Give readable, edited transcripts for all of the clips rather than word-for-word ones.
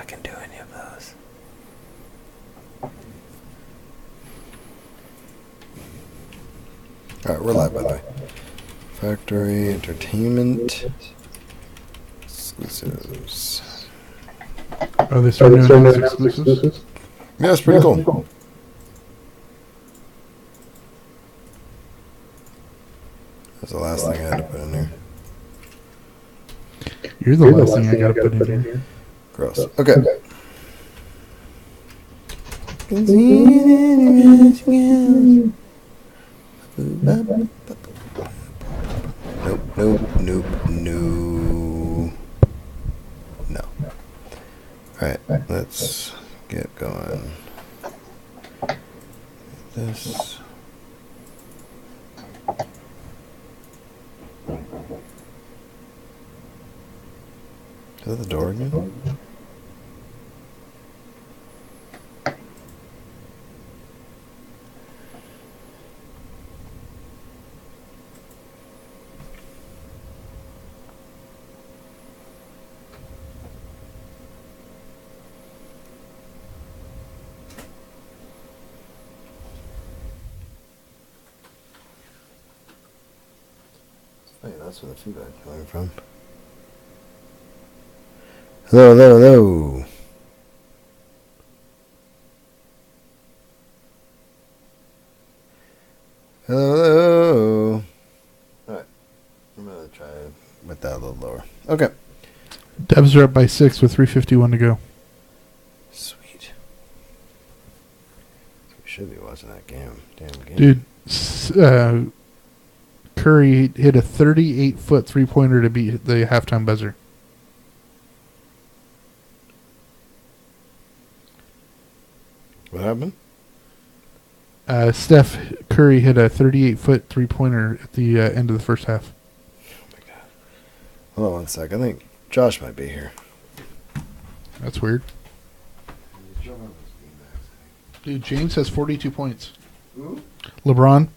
can do any of those. Alright, we're live, by the way. Factory, entertainment, exclusives. Are they starting to announce exclusives? Yeah, it's pretty cool. That's the last thing I had to put in here. You're the last thing I gotta put in here. Gross. Okay. Nope. No. Alright, let's get going. This. Is that the door again? Hey, that's where the feedback's coming from. Hello. Hello. Alright. I'm going to try with that a little lower. Okay. Devs are up by 6 with 3:51 to go. Sweet. We should be watching that damn game. Dude, Curry hit a 38-foot three-pointer to beat the halftime buzzer. What happened? Steph Curry hit a 38-foot three-pointer at the end of the first half. Oh my god. Hold on one sec. I think Josh might be here. That's weird. Dude, James has 42 points. Who? LeBron.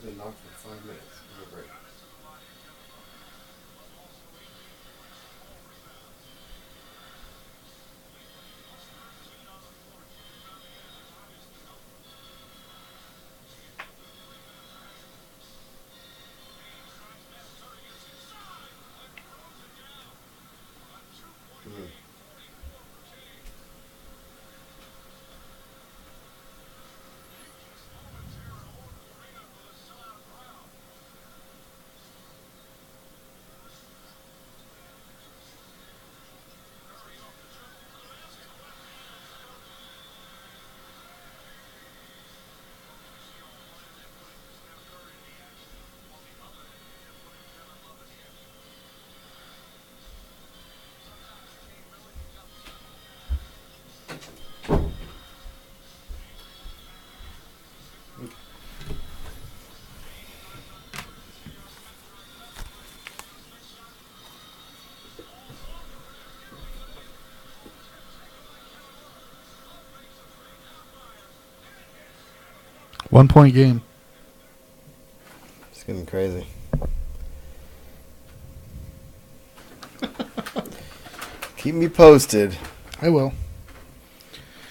Been knocked for 5 minutes. Break. One-point game. It's getting crazy. Keep me posted. I will.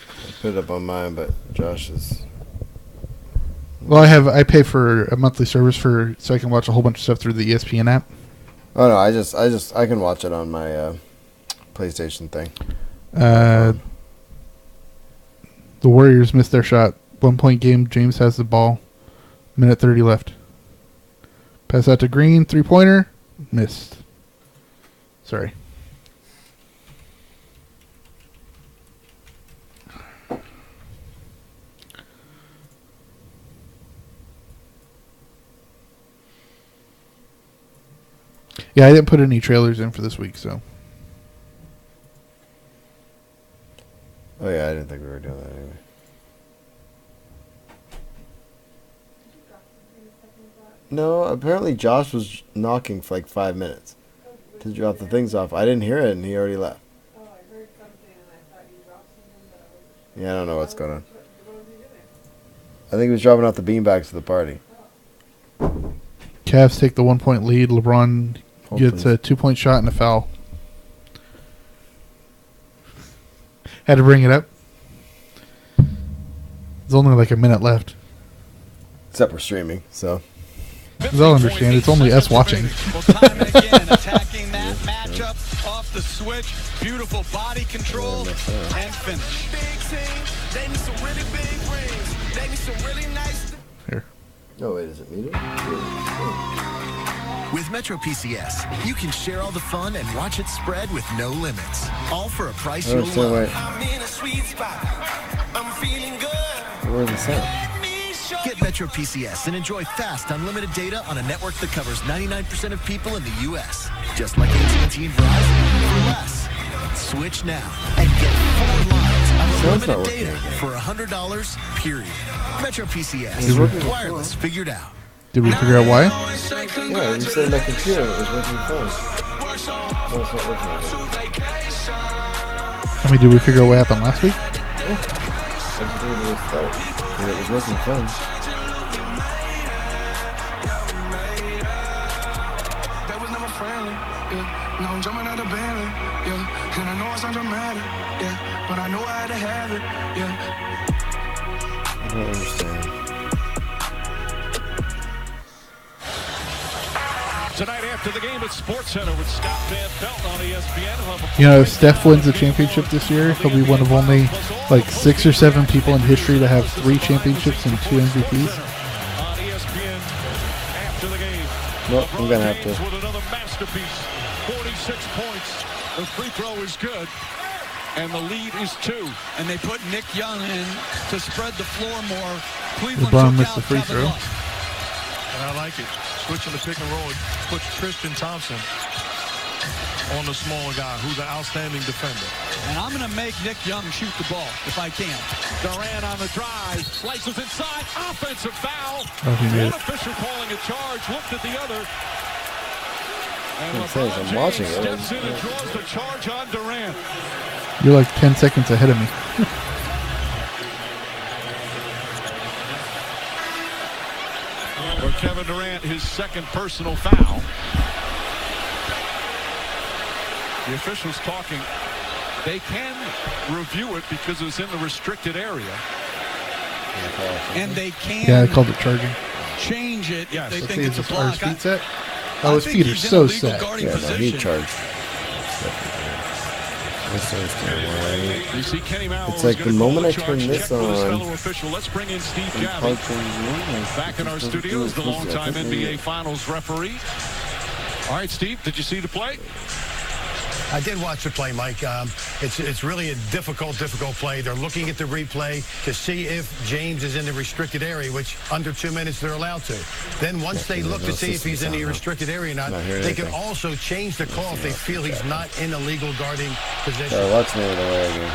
I put it up on mine, but Josh is. Well, I pay for a monthly service so I can watch a whole bunch of stuff through the ESPN app. Oh no, I can watch it on my PlayStation thing. The Warriors missed their shot. 1 point game. James has the ball. Minute 30 left. Pass out to Green. 3-pointer. Missed. Sorry. Yeah, I didn't put any trailers in for this week, so. Oh yeah, I didn't think we were doing that anyway. No, apparently Josh was knocking for like 5 minutes to drop the things off. I didn't hear it, and he already left. Oh, I heard something and I thought you dropped something, but I was. Yeah, I don't know what's going on. What was he doing? I think he was dropping out the beanbags to the party. Cavs take the 1 point lead. LeBron Hold, gets please. a 2-point shot and a foul. Had to bring it up. There's only like a minute left. Except we're streaming, so. They'll understand. It's only us watching. Well, time and again, attacking that matchup off the switch. Beautiful body control and finish. Here. Oh wait, is it muted? With Metro PCS, you can share all the fun and watch it spread with no limits. All for a price you'll Oh, love. wait. Where's the sound? Get Metro PCS and enjoy fast, unlimited data on a network that covers 99% of people in the U.S. Just like AT&T and Verizon, for less. Switch now and get 4 lines of Sound's not unlimited working data again. for $100, period. Metro It's PCS. working Wireless figured out. Did we figure out why? Yeah, you said my computer was working fine. No, it's not working again. I mean, did we figure out what happened last week? I just needed to restart. And it was working fine. That was never friendly, yeah. Now I'm jumping out of Bentley, yeah. And I know it's undramatic, yeah. But I know I had to have it, yeah. I don't understand. Tonight after the game at SportsCenter with Scott Van Pelt on ESPN. You know, if Steph wins the championship this year, he'll be one of only like 6 or 7 people in history to have 3 championships and 2 MVPs. On ESPN after the game. Nope, I'm gonna have to. With another masterpiece, 46 points. The free throw is good, and the lead is 2. And they put Nick Young in to spread the floor more. Cleveland LeBron took missed the out free Kevin throw. Love. And I like it. Switching the pick and roll, puts Tristan Thompson on the smaller guy, who's an outstanding defender. And I'm going to make Nick Young shoot the ball if I can. Durant on the drive, slices inside, offensive foul. Oh, he made One it. official calling a charge, looked at the other. And It says LeBron I'm watching James it. steps in and draws the charge on Durant. You're like 10 seconds ahead of me. For Kevin Durant, his second personal foul. The officials talking. They can review it because it's in the restricted area. And they can Yeah, I called it charging. change it Yes. if they Let's think see, it's is a his, are his block. feet set? I Oh, his think feet are he's in so a legal set. guarding Yeah, no, he position. charged. You see Kenny Mauer It's like is the gonna call moment I charge. turn this Check with his on, fellow official. Let's bring in Steve Javie. Back in our studios, the longtime NBA Finals referee. All right, Steve, did you see the play? I did watch the play, Mike. It's really a difficult play. They're looking at the replay to see if James is in the restricted area, which under 2 minutes they're allowed to. Then once they look to see if he's in the restricted area or not, they can also change the call if they feel he's not in a legal guarding position. What's the name of the way again?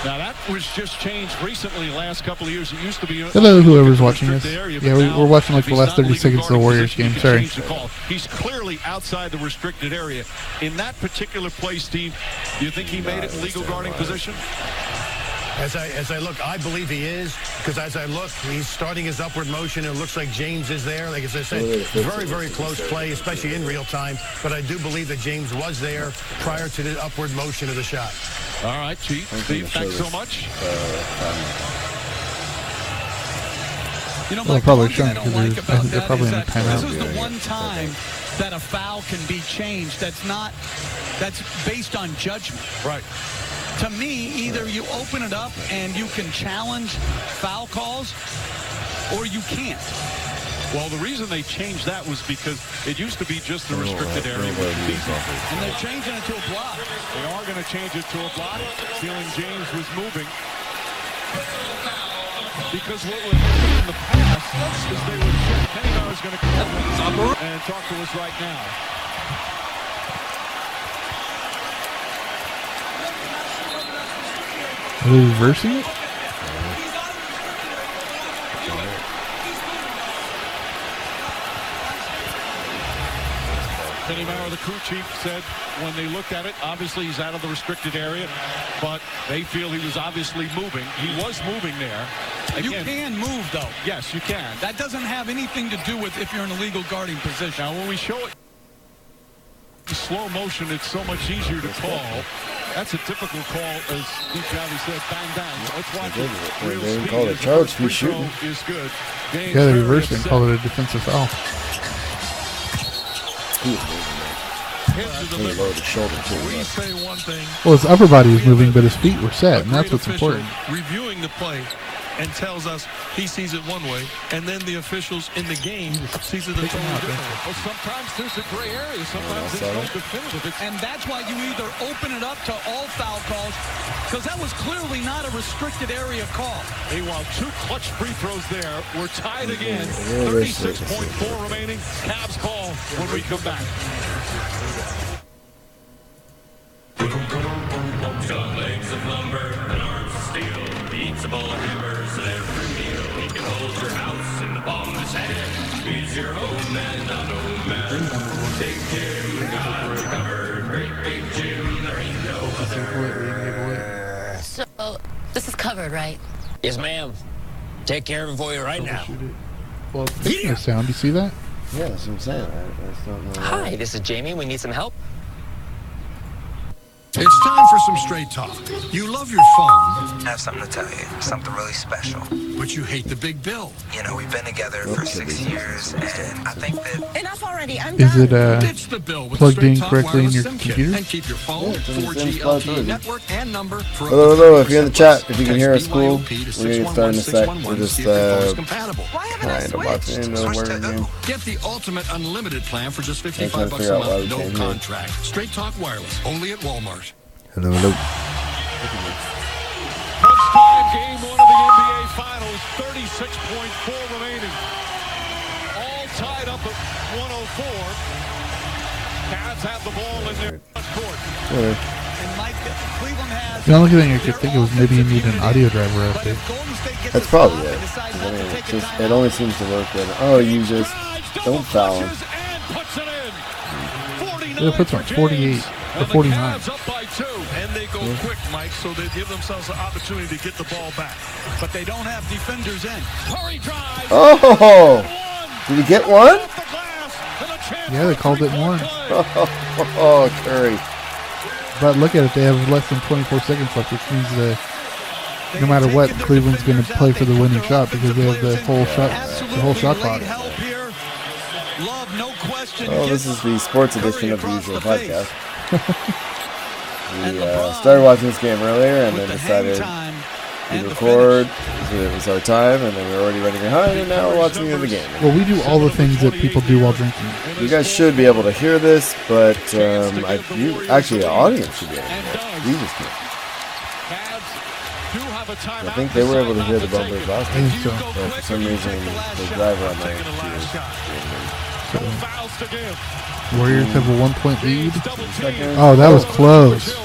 Now, that was just changed recently, last couple of years. It used to be... Hello, whoever's watching this. Area, Yeah, but we're now, watching like if the he's last not in 30 legal seconds of the guarding Warriors position, game. you can Sorry. change the call. He's clearly outside the restricted area. In that particular play, Steve, do you think he made it in legal guarding position? As I look, I believe he is, because as I look, he's starting his upward motion, and it looks like James is there. Like as I said, very, very close play, especially in real time. But I do believe that James was there prior to the upward motion of the shot. All right, Chief. Steve, thanks so much. You know, Well, Mike, probably the one thing I shouldn't, don't like because about they're that probably is in a that timeout. this is the one time that a foul can be changed. That's based on judgment. Right. To me, either you open it up and you can challenge foul calls, or you can't. Well, the reason they changed that was because it used to be just the restricted area. And they're changing it to a block. They are going to change it to a block. Feeling James was moving. Because what would happen in the past is they would check. Kenny Mauer is going to come over and talk to us right now. Are they reversing it? Kenny Mauer, the crew chief, said when they looked at it, obviously he's out of the restricted area, but they feel he was obviously moving. He was moving there. You can move, though. Yes, you can. That doesn't have anything to do with if you're in a legal guarding position. Now, when we show it in slow motion, it's so much easier to call. That's a typical call, as Steve Javi said, bang, bang. Let's watch it. Real They didn't speed call it as charge, the free he's shooting. throw is good. Yeah, they reversed it and called it a defensive foul. He lowered his shoulder too. We say one thing. Well, his upper body was moving, but his feet were set, and that's what's official important. Reviewing the play and tells us he sees it one way, and then the officials in the game sees it a totally different way. Well, sometimes there's a gray area. Sometimes there's no definitive. And that's why you either open it up to all foul calls, because that was clearly not a restricted area call. Meanwhile, 2 clutch free throws there. We're tied again. Yeah, there's 36.4 remaining. Cavs ball when we come back. Got legs of lumber and arms of steel. Beats a bowl of hammers every meal. He can hold your house in the palm of his hand. He's your home man, not home man. Take care, you got you covered. Great big Jim, there ain't no other. So, this is covered, right? Yes, ma'am. Take care of it for you right now. Well, it's making a sound. You see that? Yeah, that's what I'm saying. I just don't know. Hi, this is Jamie. We need some help. It's time for some straight talk. You love your phone. I have something to tell you, something really special. But you hate the big bill. You know, we've been together for 6 years, and I think that... Enough already, I'm Is it Ditch the bill with plugged Straight in Talk correctly in wireless your SIM kit computer? and keep your phone, Yeah, it's in the 4G same spot LTE too. network and number for Hello, if you're in the chat, if you can Text hear us, cool. BYOP to We're gonna start in a sec. We're 611-611 just to see if your phone's compatible. kind of watching into the word game. Get the ultimate unlimited plan for just trying to $55 figure a out why we month, no came here. contract. Straight Talk Wireless, only at Walmart. Hello, hello. Crunch time, game 1 of the NBA Finals. 36.4 remaining. All tied up at 104. Cavs have the ball in their front court. And Mike, Cleveland has... The only thing I could think of was maybe you need an audio driver update. That's probably it. 'Cause I mean, it's just, it only seems to work when, oh, you just don't foul him. Yeah, it puts him at 48 or 49. And they go quick, Mike, so they give themselves an opportunity to get the ball back. But they don't have defenders in. Curry drive. Oh! Did he get one? Yeah, they called it one. Oh, Curry. But look at it, they have less than 24 seconds left, which means that no matter what, Cleveland's going to play for the winning shot because they have the whole shot clock. Oh, this is the sports edition of the usual podcast. We started watching this game earlier and then decided to record. It was our time, and then we were already running behind, and now we're watching the other game. Well, we do all the things that people do while drinking. You guys should be able to hear this, but actually the audience should be able to hear it. We just can't. I think they were able to hear the bumpers last time. I think so. But for some reason, the driver on my computer. Warriors have a 1-point lead. Oh, that was close.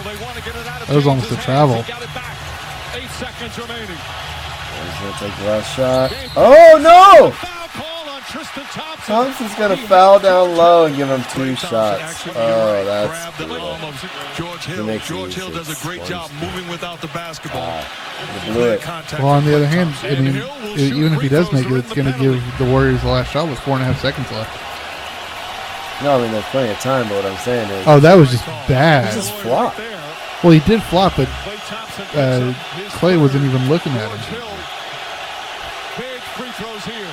That was almost a travel. 8 seconds remaining. He's going to take the last shot. Oh, no! Thompson's going to foul down low and give him 2 shots. Oh, that's brutal. George Hill does a great job moving without the basketball. He blew it. Well, on the other hand, I mean, even if he does make it, it's going to give the Warriors the last shot with 4.5 seconds left. No, I mean, there's plenty of time, but what I'm saying is... Oh, that was just bad. He just flopped. Well, he did flop, but Clay wasn't even looking at him. Big free throws here.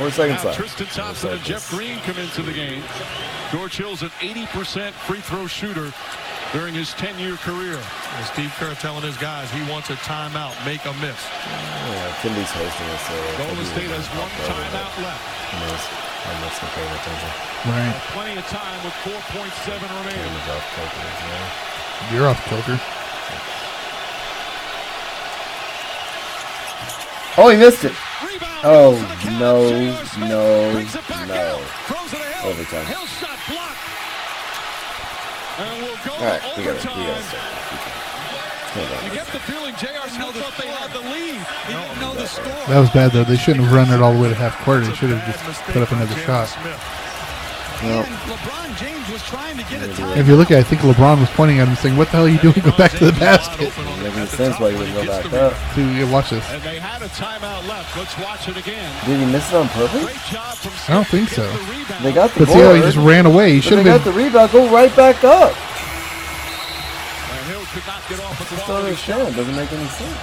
4 seconds Now left. Tristan Thompson and Jeff Green come into the game. George Hill's an 80% free throw shooter during his 10-year career. And Steve Kerr telling his guys he wants a timeout, make a miss. Yeah, Kinley's hosting it, so Golden State has one timeout left. I'm not paying attention. Right. Plenty of time with 4.7 remaining. You're off kilter. Oh, he missed it. Oh, no. Overtime. Hill shot blocked. And we'll go All right, we to got to overtime. start. You get the feeling J.R. Smith thought they had the lead. He didn't know the score. That was bad, though. They shouldn't have run it all the way to half court. They should have just put up another shot. Well, LeBron James was trying to get a time. If you look at it, I think LeBron was pointing at him saying, what the hell are you doing? Go back to the basket. making sense why you wouldn't go back up. Dude, watch this. And they had a timeout left. Let's watch it again. Did he miss it on purpose? Great job from I don't think so. They got the But board. see how he just ran away. He But should they have got been. the rebound. Go right back up. And Hill could not get off I at just the don't ball. understand. It doesn't make any sense.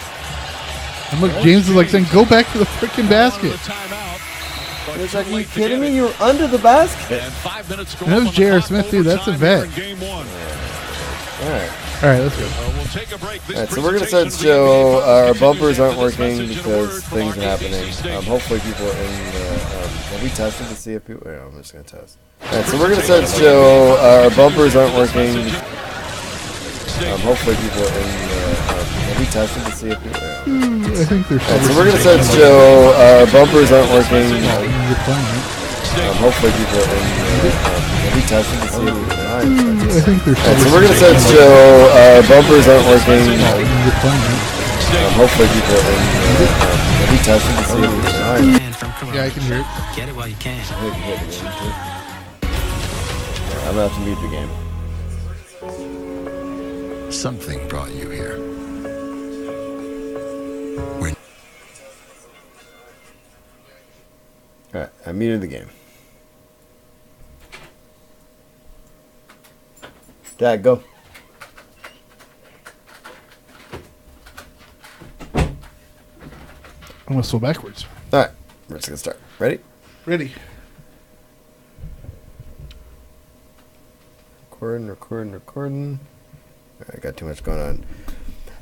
And look, James is like saying, go back to the freaking basket. It's like, are you kidding me? You're under the basket. And 5 minutes And that was J.R. Smith, too. That's a vet. Game one. All right. All right, let's go. We'll take a break. All right, so we're going to start the show. Our bumpers aren't working because things are happening. Hopefully people are in have we tested to see if people... Yeah, I'm just going to test. All right, so we're going to start the show. Our bumpers aren't working. Hopefully people are in have we tested to see if people... Yeah. I think there's. All right, so we're going to start the show. Our bumpers aren't working. You're playing it. Hopefully people are in have we tested to see if people... I think there's. All right, so we're going to start the show. Our bumpers aren't working. You're playing it. Hopefully people are in have we tested to see if people... Yeah, I can hear it. Get it while you can. I'm going to have to mute the game. Something brought you here. Alright, I muted the game. Dad, go. I'm going to slow backwards. Alright, we're just going to start. Ready? Ready. Recording. I got too much going on.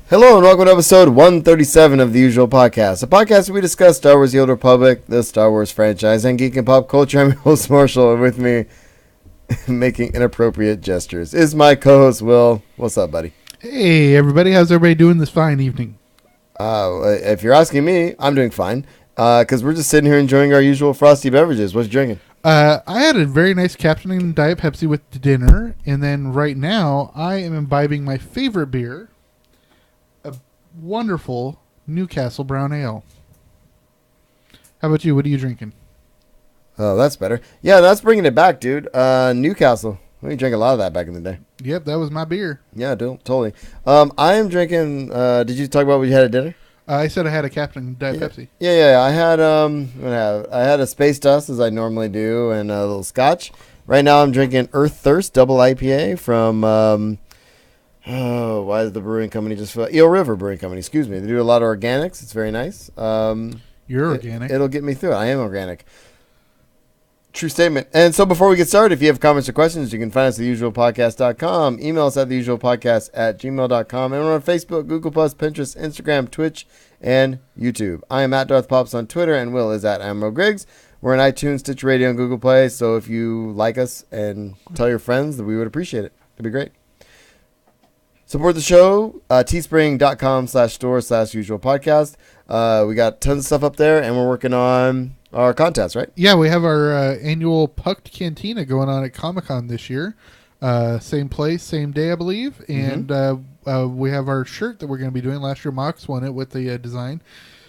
Hello and welcome to episode 137 of The Usual Podcast. A podcast where we discuss Star Wars The Old Republic, the Star Wars franchise, and geek and pop culture. I'm your host, Marshall, and with me, making inappropriate gestures, is my co-host, Will. What's up, buddy? Hey, everybody. How's everybody doing this fine evening? If you're asking me, I'm doing fine. Because we're just sitting here enjoying our usual frosty beverages. What you drinking? I had a very nice Captain Diet Pepsi with dinner, and then right now I am imbibing my favorite beer, a wonderful Newcastle Brown Ale. How about you? What are you drinking? Oh, that's better. Yeah, that's bringing it back, dude. Newcastle. We drank a lot of that back in the day. Yep, that was my beer. Yeah, dude, totally. I am drinking. Did you talk about what you had at dinner? I said I had a Captain Diet Pepsi. Yeah. I had I had a Space Dust as I normally do, and a little Scotch. Right now, I'm drinking Earth Thirst Double IPA from why is the brewing company just Eel River Brewing Company? Excuse me. They do a lot of organics. It's very nice. You're organic. It'll get me through it. I am organic. True statement. And so before we get started, if you have comments or questions, you can find us at theusualpodcast.com. Email us at theusualpodcast@gmail.com. And we're on Facebook, Google+, Pinterest, Instagram, Twitch, and YouTube. I am at Darth Pops on Twitter, and Will is at Amro Griggs. We're on iTunes, Stitch Radio, and Google Play. So if you like us and tell your friends, that we would appreciate it. It'd be great. Support the show, teespring.com/store/usualpodcast. We got tons of stuff up there, and we're working on our contests, right? Yeah, we have our annual Pucked Cantina going on at Comic-Con this year. Same place, same day, I believe. And we have our shirt that we're going to be doing. Last year, Mox won it with the design.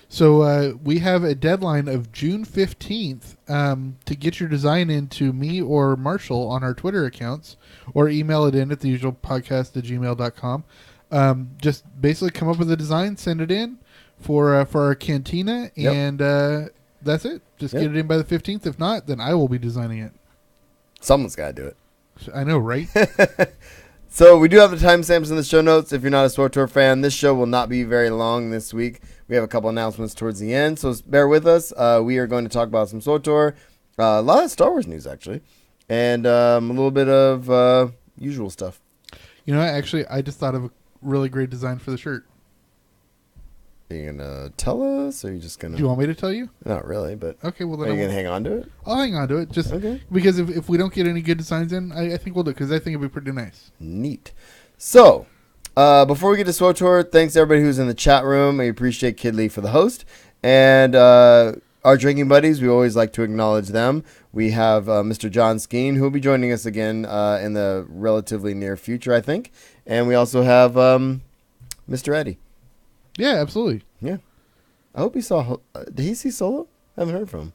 So we have a deadline of June 15th to get your design into me or Marshall on our Twitter accounts, or email it in at theusualpodcast@gmail.com. Just basically come up with a design, send it in for our cantina, and that's it. Just get it in by the 15th. If not, then I will be designing it. Someone's got to do it. I know, right? So we do have the timestamps in the show notes. If you're not a SWTOR fan, this show will not be very long this week. We have a couple announcements towards the end, so bear with us. We are going to talk about some SWTOR, a lot of Star Wars news actually, and a little bit of usual stuff. You know, actually, I just thought of a really great design for the shirt. Are you gonna tell us, or are you just gonna? Do you want me to tell you? Not really, but okay. Well, then are you gonna hang on to it? I'll hang on to it, just okay. Because if we don't get any good designs in, I think we'll do it because I think it'd be pretty nice. Neat. So, before we get to SWTOR, thanks to everybody who's in the chat room. I appreciate Kid Lee for the host, and our drinking buddies. We always like to acknowledge them. We have Mr. John Skeen, who will be joining us again in the relatively near future, I think, and we also have Mr. Eddie. Yeah, absolutely. Yeah. I hope he saw... did he see Solo? I haven't heard from him.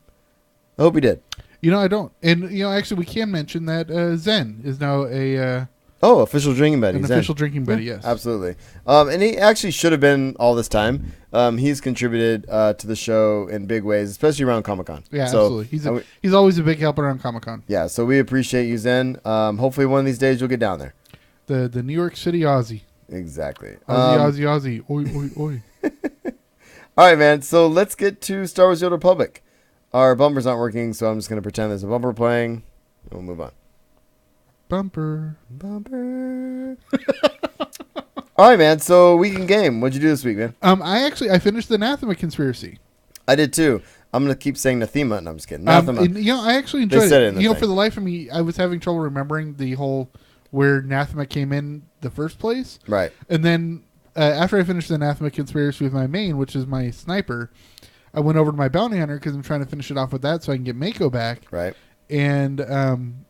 I hope he did. You know, I don't. And, you know, actually, we can mention that Zen is now a... official drinking buddy. An Zen. official drinking buddy, yes. Absolutely. And he actually should have been all this time. He's contributed to the show in big ways, especially around Comic-Con. Yeah, absolutely. He's always a big help around Comic-Con. Yeah, so we appreciate you, Zen. Hopefully one of these days you'll get down there. The New York City Aussie. Exactly. Aussie. Oi, oi, oi. All right, man. So let's get to Star Wars: The Old Republic. Our bumpers aren't working, so I'm just going to pretend there's a bumper playing. And we'll move on. Bumper. All right, man. So weekend game. What'd you do this week, man? I finished the Anathema Conspiracy. I did too. I'm going to keep saying Nathema. No, I'm just kidding. Nathema. You know, I actually enjoyed it. You know, for the life of me, I was having trouble remembering the whole where Nathema came in the first place. Right. And then after I finished the Anathema Conspiracy with my main, which is my sniper, I went over to my bounty hunter because I'm trying to finish it off with that so I can get Mako back. Right. And then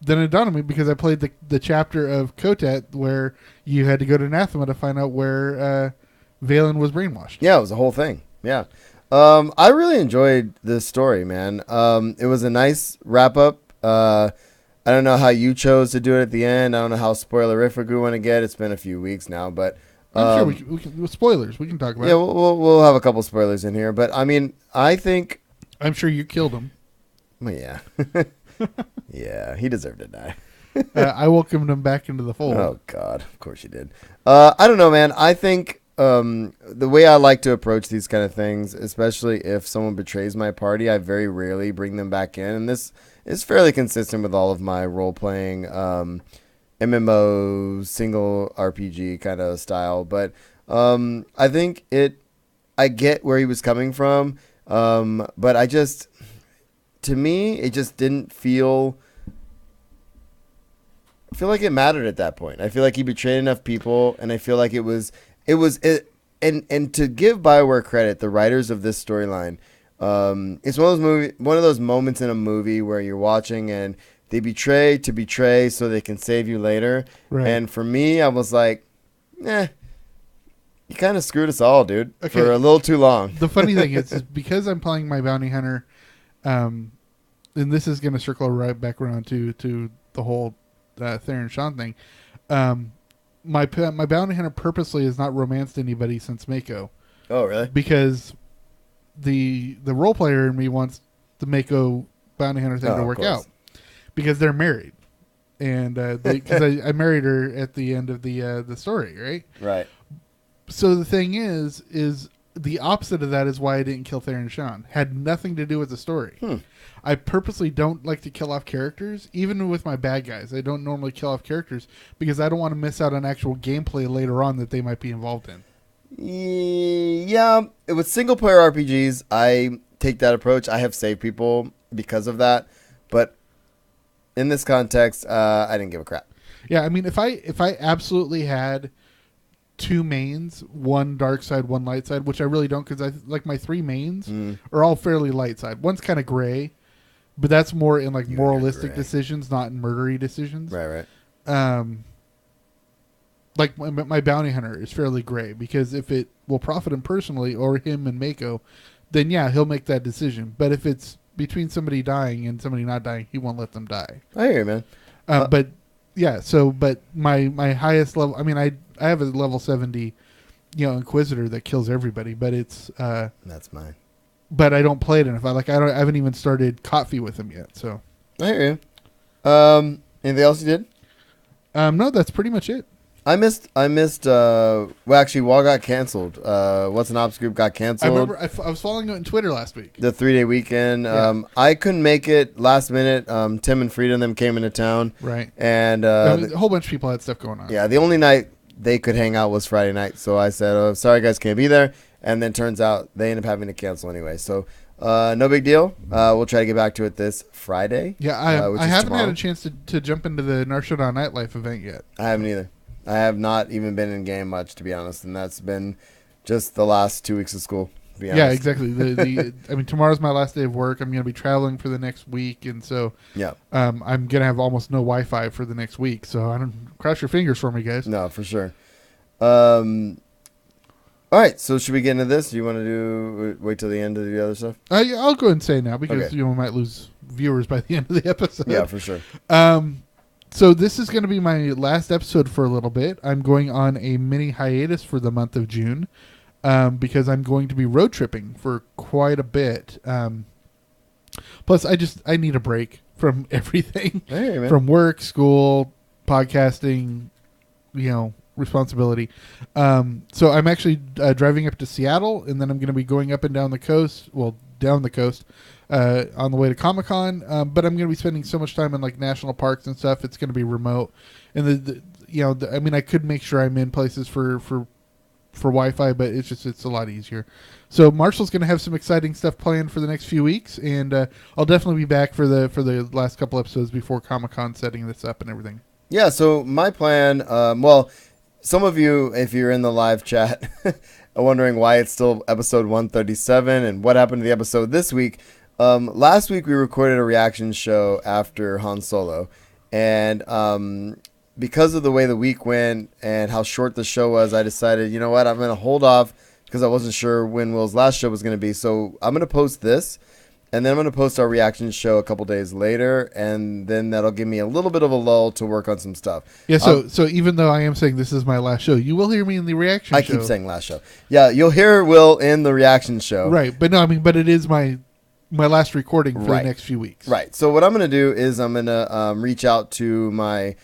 it dawned on me because I played the chapter of Kotet where you had to go to Anathema to find out where Valen was brainwashed. Yeah, it was a whole thing. Yeah. I really enjoyed this story, man. It was a nice wrap-up. I don't know how you chose to do it at the end. I don't know how spoilerific we want to get. It's been a few weeks now, but... I'm sure we can spoilers. We can talk about it. Yeah, it. We'll have a couple spoilers in here. But, I mean, I think... I'm sure you killed him. Well, yeah. Yeah, he deserved to die. I welcomed him back into the fold. Oh, God. Of course you did. I don't know, man. I think the way I like to approach these kind of things, especially if someone betrays my party, I very rarely bring them back in. And this is fairly consistent with all of my role-playing MMO, single RPG kind of style. But I think I get where he was coming from. But to me, it just didn't feel like it mattered at that point. I feel like he betrayed enough people, and I feel like and to give BioWare credit, the writers of this storyline, it's one of those moments in a movie where you're watching and they betray to betray so they can save you later. Right. And for me, I was like, you kind of screwed us all, dude, for a little too long. The funny thing is because I'm playing my bounty hunter, and this is going to circle right back around to the whole Theron Shan thing. My bounty hunter purposely has not romanced anybody since Mako. Oh, really? Because the role player in me wants the Mako bounty hunter thing to work out. Because they're married, and because I married her at the end of the story, right? Right. So the thing is the opposite of that is why I didn't kill Theron Shan. Had nothing to do with the story. I purposely don't like to kill off characters, even with my bad guys. I don't normally kill off characters because I don't want to miss out on actual gameplay later on that they might be involved in. Yeah, with single player RPGs, I take that approach. I have saved people because of that, but in this context, I didn't give a crap. Yeah, I mean, if I absolutely had two mains, one dark side, one light side, which I really don't, because I like my three mains are all fairly light side. One's kind of gray, but that's more in like moralistic decisions, not in murdery decisions. Right. Like my bounty hunter is fairly gray because if it will profit him personally or him and Mako, then yeah, he'll make that decision. But if it's between somebody dying and somebody not dying, he won't let them die. I hear you, man. But yeah, but my highest level, I mean, I have a level 70, Inquisitor that kills everybody, but it's that's mine. But I don't play it enough. I haven't even started Kotfi with him yet. So I hear you. Anything else you did? No, that's pretty much it. I missed. Well, actually, Wall got canceled. What's an Ops group got I canceled. remember I was following it on Twitter last week. The 3-day weekend. Yeah. I couldn't make it last minute. Tim and Frida and them came into town. Right. And A whole bunch of people had stuff going on. yeah, the only night they could hang out was Friday night. So I said, "Oh, sorry, guys, can't be there." And then turns out they ended up having to cancel anyway. So no big deal. We'll try to get back to it this Friday. Yeah, which I is haven't had tomorrow. a chance to jump into the Narshoda Nightlife event yet. I haven't either. I have not even been in game much, to be honest, and that's been just the last 2 weeks of school. To be honest. Yeah, exactly. I mean, tomorrow's my last day of work. I'm going to be traveling for the next week, and so Yeah. I'm going to have almost no Wi-Fi for the next week. So I don't cross your fingers for me, guys. No, for sure. All right, so should we get into this? Do you want to wait till the end of the other stuff? Yeah, I'll go ahead and say it now because Okay. we might lose viewers by the end of the episode. Yeah, for sure. So this is going to be my last episode for a little bit. I'm going on a mini hiatus for the month of June because I'm going to be road tripping for quite a bit. Plus, I need a break from everything, Hey, man. from work, school, podcasting, responsibility. So I'm actually driving up to Seattle, and then I'm going to be going up and down the coast. Well, down the coast. On the way to Comic-Con, but I'm going to be spending so much time in like national parks and stuff. It's going to be remote, and I mean, I could make sure I'm in places for Wi-Fi, but it's a lot easier. So Marshall's going to have some exciting stuff planned for the next few weeks, and I'll definitely be back for the last couple episodes before Comic-Con, setting this up and everything. Yeah, so my plan, well, some of you, if you're in the live chat, are wondering why it's still episode 137 and what happened to the episode this week. Last week we recorded a reaction show after Han Solo, and because of the way the week went and how short the show was, I decided, you know what, I'm going to hold off because I wasn't sure when Will's last show was going to be. So I'm going to post this, and then I'm going to post our reaction show a couple days later, and then that'll give me a little bit of a lull to work on some stuff. Yeah, so even though I am saying this is my last show, you will hear me in the reaction show. I keep saying last show. Yeah, you'll hear Will in the reaction show. Right, but no, I mean, but it is my last recording for Right. the next few weeks. Right. So what I'm going to do is I'm going to reach out to my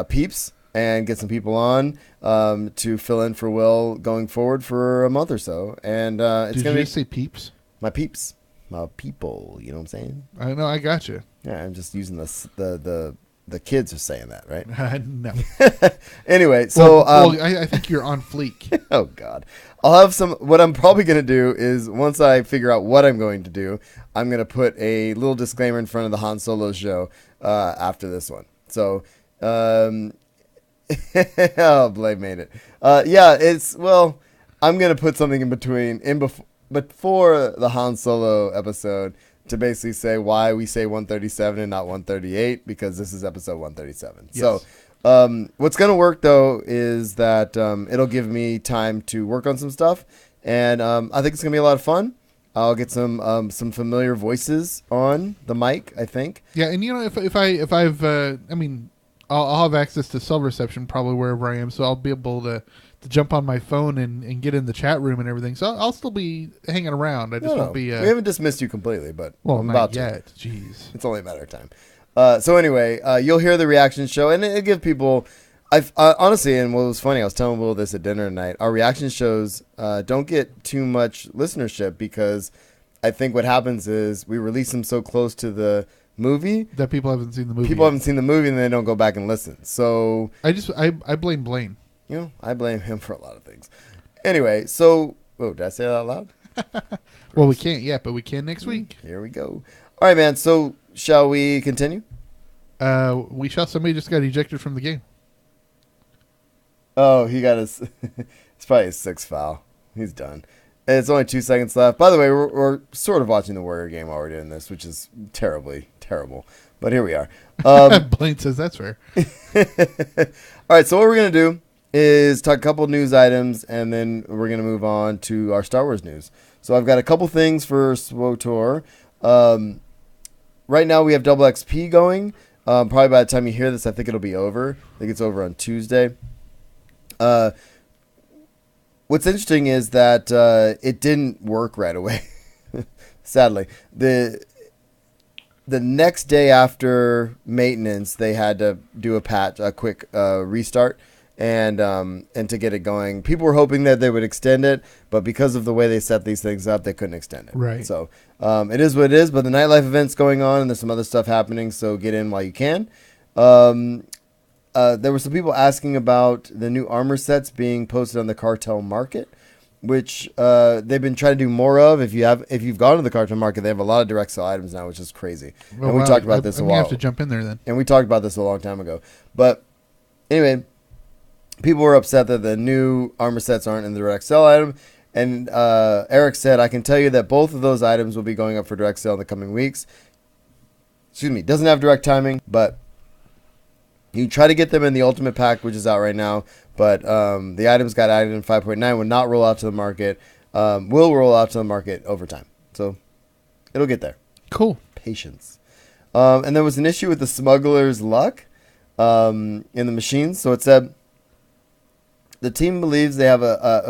peeps and get some people on to fill in for Will going forward for a month or so. And it's Did going you to be just say peeps? my peeps, my people. You know what I'm saying? I know, I got you. Yeah, I'm just using the kids are saying that, right? No. Anyway, so I think you're on fleek. Oh God, I'll have some. What I'm probably gonna do is once I figure out what I'm going to do, I'm gonna put a little disclaimer in front of the Han Solo show after this one. So, oh, Blade made it. Yeah, I'm gonna put something in between before the Han Solo episode to basically say why we say 137 and not 138 because this is episode 137. Yes. So. What's going to work, though, is that it'll give me time to work on some stuff, and I think it's going to be a lot of fun. I'll get some familiar voices on the mic, I think. Yeah, and I'll have access to cell reception probably wherever I am, so I'll be able to jump on my phone and get in the chat room and everything. So I'll still be hanging around. I just won't be... we haven't dismissed you completely, but I'm not about yet. to. Jeez. It's only a matter of time. So anyway, you'll hear the reaction show, and it'll give people... honestly, and what was funny, I was telling Will this at dinner tonight, our reaction shows don't get too much listenership because I think what happens is we release them so close to the movie that people haven't seen the movie. People haven't seen the movie and they don't go back and listen. So I blame Blaine. I blame him for a lot of things. Anyway, so did I say that out loud? Well, we can't yet, but we can next week. Here we go. All right, man. So shall we continue? We shall. Somebody just got ejected from the game. Oh, he got his. It's probably his 6th foul. He's done. And it's only 2 seconds left. By the way, we're sort of watching the Warrior game while we're doing this, which is terribly terrible. But here we are. Blaine says that's fair. All right, so what we're going to do is talk a couple news items, and then we're going to move on to our Star Wars news. So I've got a couple things for SWTOR. Right now we have Double XP going. Probably by the time you hear this, I think it'll be over. I think it's over on Tuesday. What's interesting is that it didn't work right away. Sadly, the next day after maintenance, they had to do a quick restart, and to get it going. People were hoping that they would extend it, but because of the way they set these things up, they couldn't extend it. Right. So it is what it is. But the nightlife event's going on, and there's some other stuff happening. So get in while you can. There were some people asking about the new armor sets being posted on the Cartel Market, which they've been trying to do more of. If you've gone to the Cartel Market, they have a lot of direct sell items now, which is crazy. Oh, and we talked about this a I'm while. gonna have to jump in there then. And we talked about this a long time ago. But anyway, people were upset that the new armor sets aren't in the direct sell item. And Eric said, I can tell you that both of those items will be going up for direct sale in the coming weeks. Excuse me, doesn't have direct timing, but you try to get them in the Ultimate Pack, which is out right now. But the items got added in 5.9 would not roll out to the market. Will roll out to the market over time. So it'll get there. Cool. Patience. And there was an issue with the Smuggler's Luck in the machines. So it said the team believes they have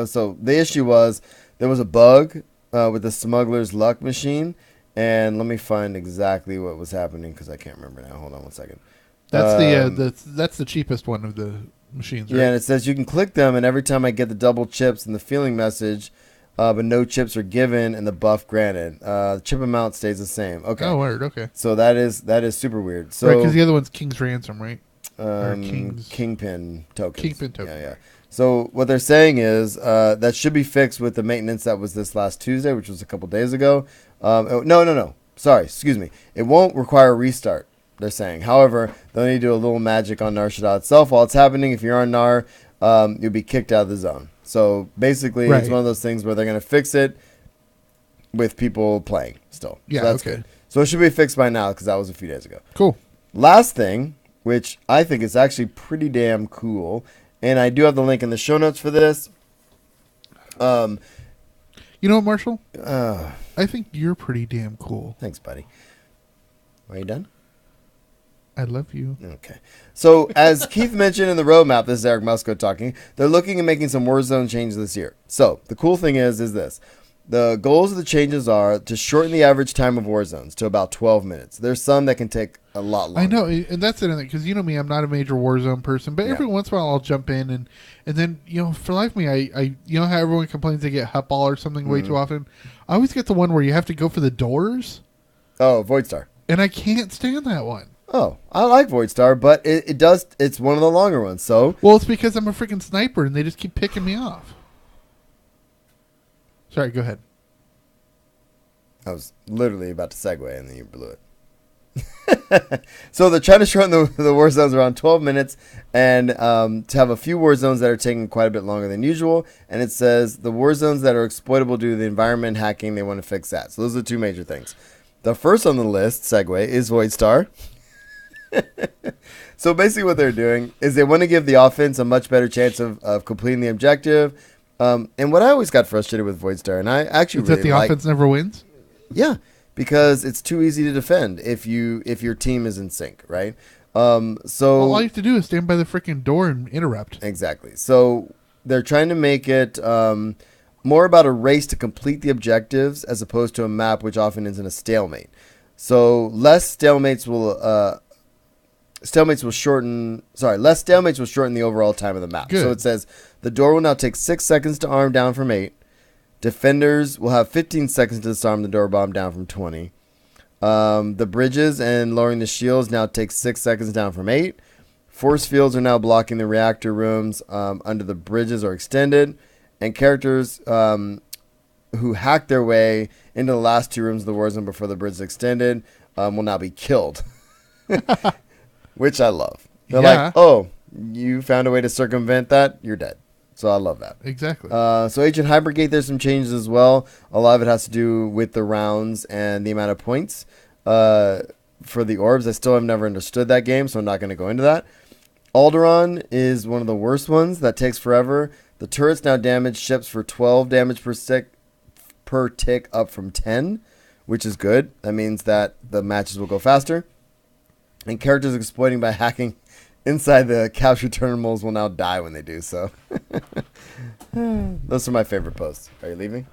so the issue was there was a bug with the Smuggler's Luck machine. And let me find exactly what was happening because I can't remember now. Hold on one second. That's that's the cheapest one of the machines, right? Yeah, and it says you can click them, and every time I get the double chips and the feeling message, but no chips are given and the buff granted. The chip amount stays the same. Okay. Oh, word. Okay. So that is super weird. So right, because the other one's King's Ransom, right? Or Kingpin tokens. Kingpin tokens. Yeah. So what they're saying is that should be fixed with the maintenance that was this last Tuesday, which was a couple days ago. No. Sorry, excuse me. It won't require a restart. They're saying. However, they'll need to do a little magic on Nar Shaddaa itself. While it's happening, if you're on Nar, you'll be kicked out of the zone. So basically, It's one of those things where they're going to fix it with people playing still. Yeah, so that's good. So it should be fixed by now because that was a few days ago. Cool. Last thing, which I think is actually pretty damn cool, and I do have the link in the show notes for this. You know what, Marshall? I think you're pretty damn cool. Thanks, buddy. Are you done? I love you. Okay. So, as Keith mentioned in the roadmap, this is Eric Musco talking, they're looking at making some Warzone changes this year. So, the cool thing is this. The goals of the changes are to shorten the average time of Warzones to about 12 minutes. There's some that can take a lot longer. I know, and that's it, because you know me, I'm not a major Warzone person, but every once in a while I'll jump in, and then, for life of me, I you know how everyone complains they get hut ball or something way too often? I always get the one where you have to go for the doors. Oh, Void Star. And I can't stand that one. Oh, I like Void Star, but it's one of the longer ones, so. Well, it's because I'm a freaking sniper, and they just keep picking me off. Sorry, go ahead. I was literally about to segue, and then you blew it. So they're trying to shorten the war zones around 12 minutes, and to have a few war zones that are taking quite a bit longer than usual. And it says the war zones that are exploitable due to the environment hacking, they want to fix that. So those are the two major things. The first on the list, segue, is Void Star. So basically what they're doing is they want to give the offense a much better chance of completing the objective. And what I always got frustrated with Void Star, and I actually is that the offense never wins? Yeah, because it's too easy to defend if your team is in sync, right? So all you have to do is stand by the freaking door and interrupt. Exactly. So they're trying to make it more about a race to complete the objectives as opposed to a map which often ends in a stalemate. So less stalemates will shorten the overall time of the map. Good. So it says the door will now take 6 seconds to arm down from 8. Defenders will have 15 seconds to disarm the door bomb down from 20. The bridges and lowering the shields now take 6 seconds down from 8. Force fields are now blocking the reactor rooms under the bridges are extended. And characters who hack their way into the last 2 rooms of the war zone before the bridge is extended will now be killed. Which I love. They're like, oh, you found a way to circumvent that? You're dead. So I love that. Exactly. So Agent Hypergate, there's some changes as well. A lot of it has to do with the rounds and the amount of points for the orbs. I still have never understood that game, so I'm not going to go into that. Alderaan is one of the worst ones. That takes forever. The turrets now damage ships for 12 damage per tick up from 10, which is good. That means that the matches will go faster. And characters exploiting by hacking inside the capture terminals will now die when they do so. Those are my favorite posts. Are you leaving?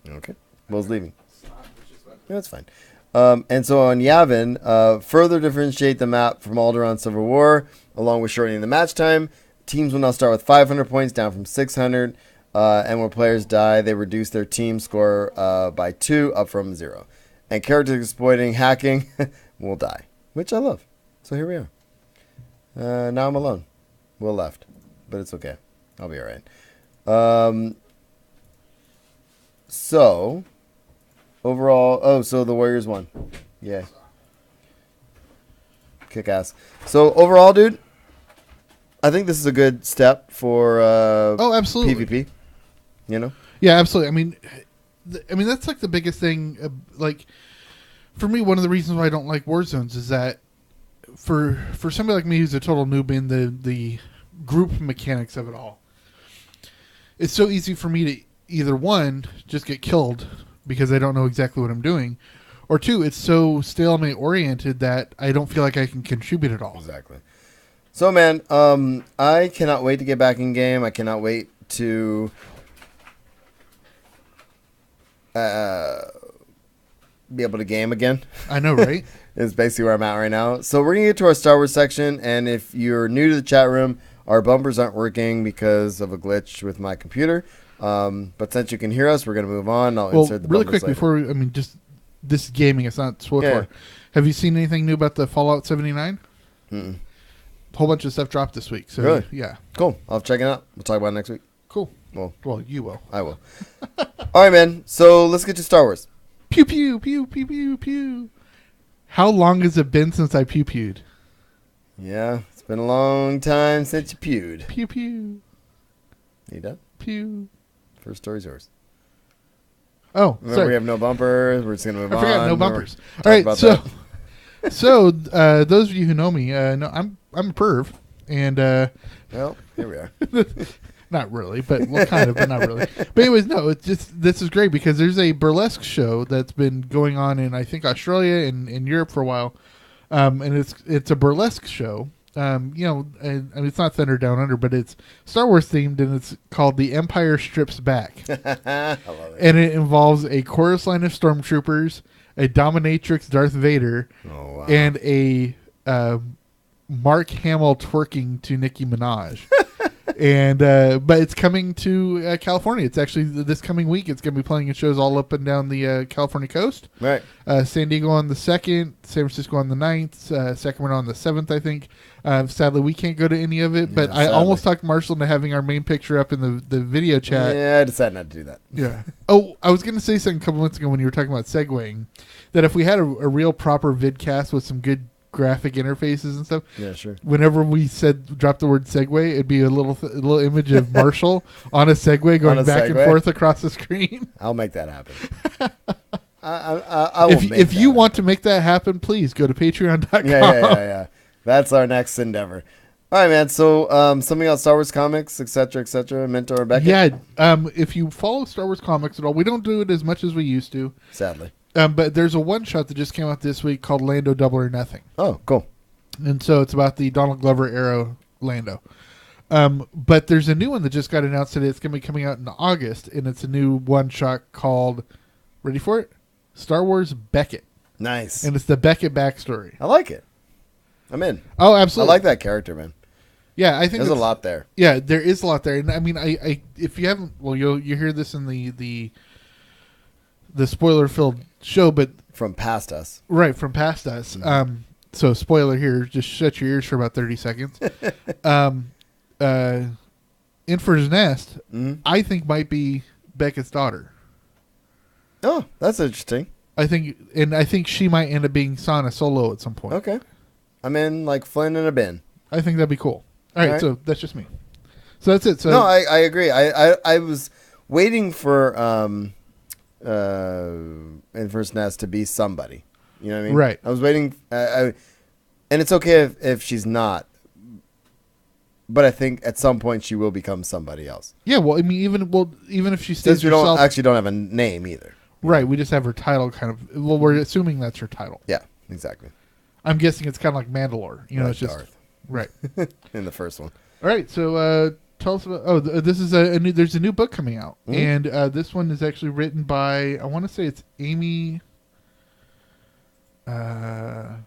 Okay. Will's leaving. Yeah, that's fine. And so on Yavin, further differentiate the map from Alderaan Civil War, along with shortening the match time. Teams will now start with 500 points, down from 600. And when players die, they reduce their team score by 2, up from 0. And characters exploiting hacking will die, which I love. So here we are. Now I'm alone. Will left, but it's okay. I'll be all right. So overall, so the Warriors won. Yeah. Kick ass. So overall, dude, I think this is a good step for absolutely. PvP. You know? Yeah, absolutely. I mean, that's like the biggest thing. Like, for me, one of the reasons why I don't like Warzones is that for somebody like me who's a total noob in the group mechanics of it all, it's so easy for me to either one, just get killed because I don't know exactly what I'm doing, or two, it's so stalemate oriented that I don't feel like I can contribute at all. Exactly. So, man, I cannot wait to get back in game. I cannot wait to be able to game again. I know, right? Is basically where I'm at right now. So we're going to get to our Star Wars section, and if you're new to the chat room, our bumpers aren't working because of a glitch with my computer. But since you can hear us, we're going to move on. I'll insert the really bumpers quick later. before just this is gaming, it's not SWTOR. Have you seen anything new about the Fallout 79? Mm-mm. A whole bunch of stuff dropped this week. So Really? Yeah. Cool. I'll check it out. We'll talk about it next week. Cool. Well, you will. I will. All right, man. So let's get to Star Wars. Pew, pew, pew, pew, pew, pew. How long has it been since I pew-pewed? Yeah, it's been a long time since you pewed. Pew, pew. You done? Pew. First story's yours. Oh, Remember, sorry. we have no bumpers. We're just going to move on. I forgot, no bumpers. Talk All right, about so that. so those of you who know me, no, I'm a perv, and well, here we are. Not really, but well, kind of, but not really. But anyways, no, it's just this is great because there's a burlesque show that's been going on in I think Australia and in Europe for a while, and it's a burlesque show. And it's not Thunder Down Under, but it's Star Wars themed, and it's called The Empire Strips Back. I love it. And it involves a chorus line of stormtroopers, a dominatrix Darth Vader, and a Mark Hamill twerking to Nicki Minaj. And but it's coming to California. It's actually this coming week. It's going to be playing in shows all up and down the California coast. Right. San Diego on the 2nd, San Francisco on the 9th, Sacramento on the 7th, I think. Sadly, we can't go to any of it, but I almost talked Marshall into having our main picture up in the video chat. Yeah, I decided not to do that. Yeah. Oh, I was going to say something a couple months ago when you were talking about segueing, that if we had a real proper vidcast with some good graphic interfaces and stuff. Yeah, sure. Whenever we drop the word Segway, it'd be a little image of Marshall on a Segway going back and forth across the screen. I'll make that happen. I will if you want to make that happen, please go to patreon.com. Yeah. That's our next endeavor. All right, man. So something else, Star Wars comics, etc., Mentor Beckett. Yeah. If you follow Star Wars comics at all, we don't do it as much as we used to. Sadly. But there's a one-shot that just came out this week called Lando Double or Nothing. Oh, cool. And so it's about the Donald Glover era Lando. But there's a new one that just got announced today. It's going to be coming out in August, and it's a new one-shot called, ready for it? Star Wars Beckett. Nice. And it's the Beckett backstory. I like it. I'm in. Oh, absolutely. I like that character, man. Yeah, I think there's a lot there. Yeah, there is a lot there. And I mean, I if you haven't, well, you hear this in the spoiler-filled show, but from past us, right? From past us. Mm-hmm. So spoiler here. Just shut your ears for about 30 seconds. Infer's Nest, I think, might be Beckett's daughter. Oh, that's interesting. I think she might end up being Sana Solo at some point. Okay, I'm in like Flynn in a bin. I think that'd be cool. All right, so that's just me. So that's it. So no, I agree. I was waiting for Infer's Nest to be somebody. You know what I mean? Right. I was waiting, and it's okay if she's not. But I think at some point she will become somebody else. Yeah, well, I mean, even if she stays Since we herself, don't have a name either. Right, we just have her title kind of. Well, we're assuming that's her title. Yeah, exactly. I'm guessing it's kind of like Mandalore. You know, it's just Darth. Right. In the first one. All right, so tell us about. Oh, this is there's a new book coming out, and this one is actually written by, I want to say it's Amy. I'm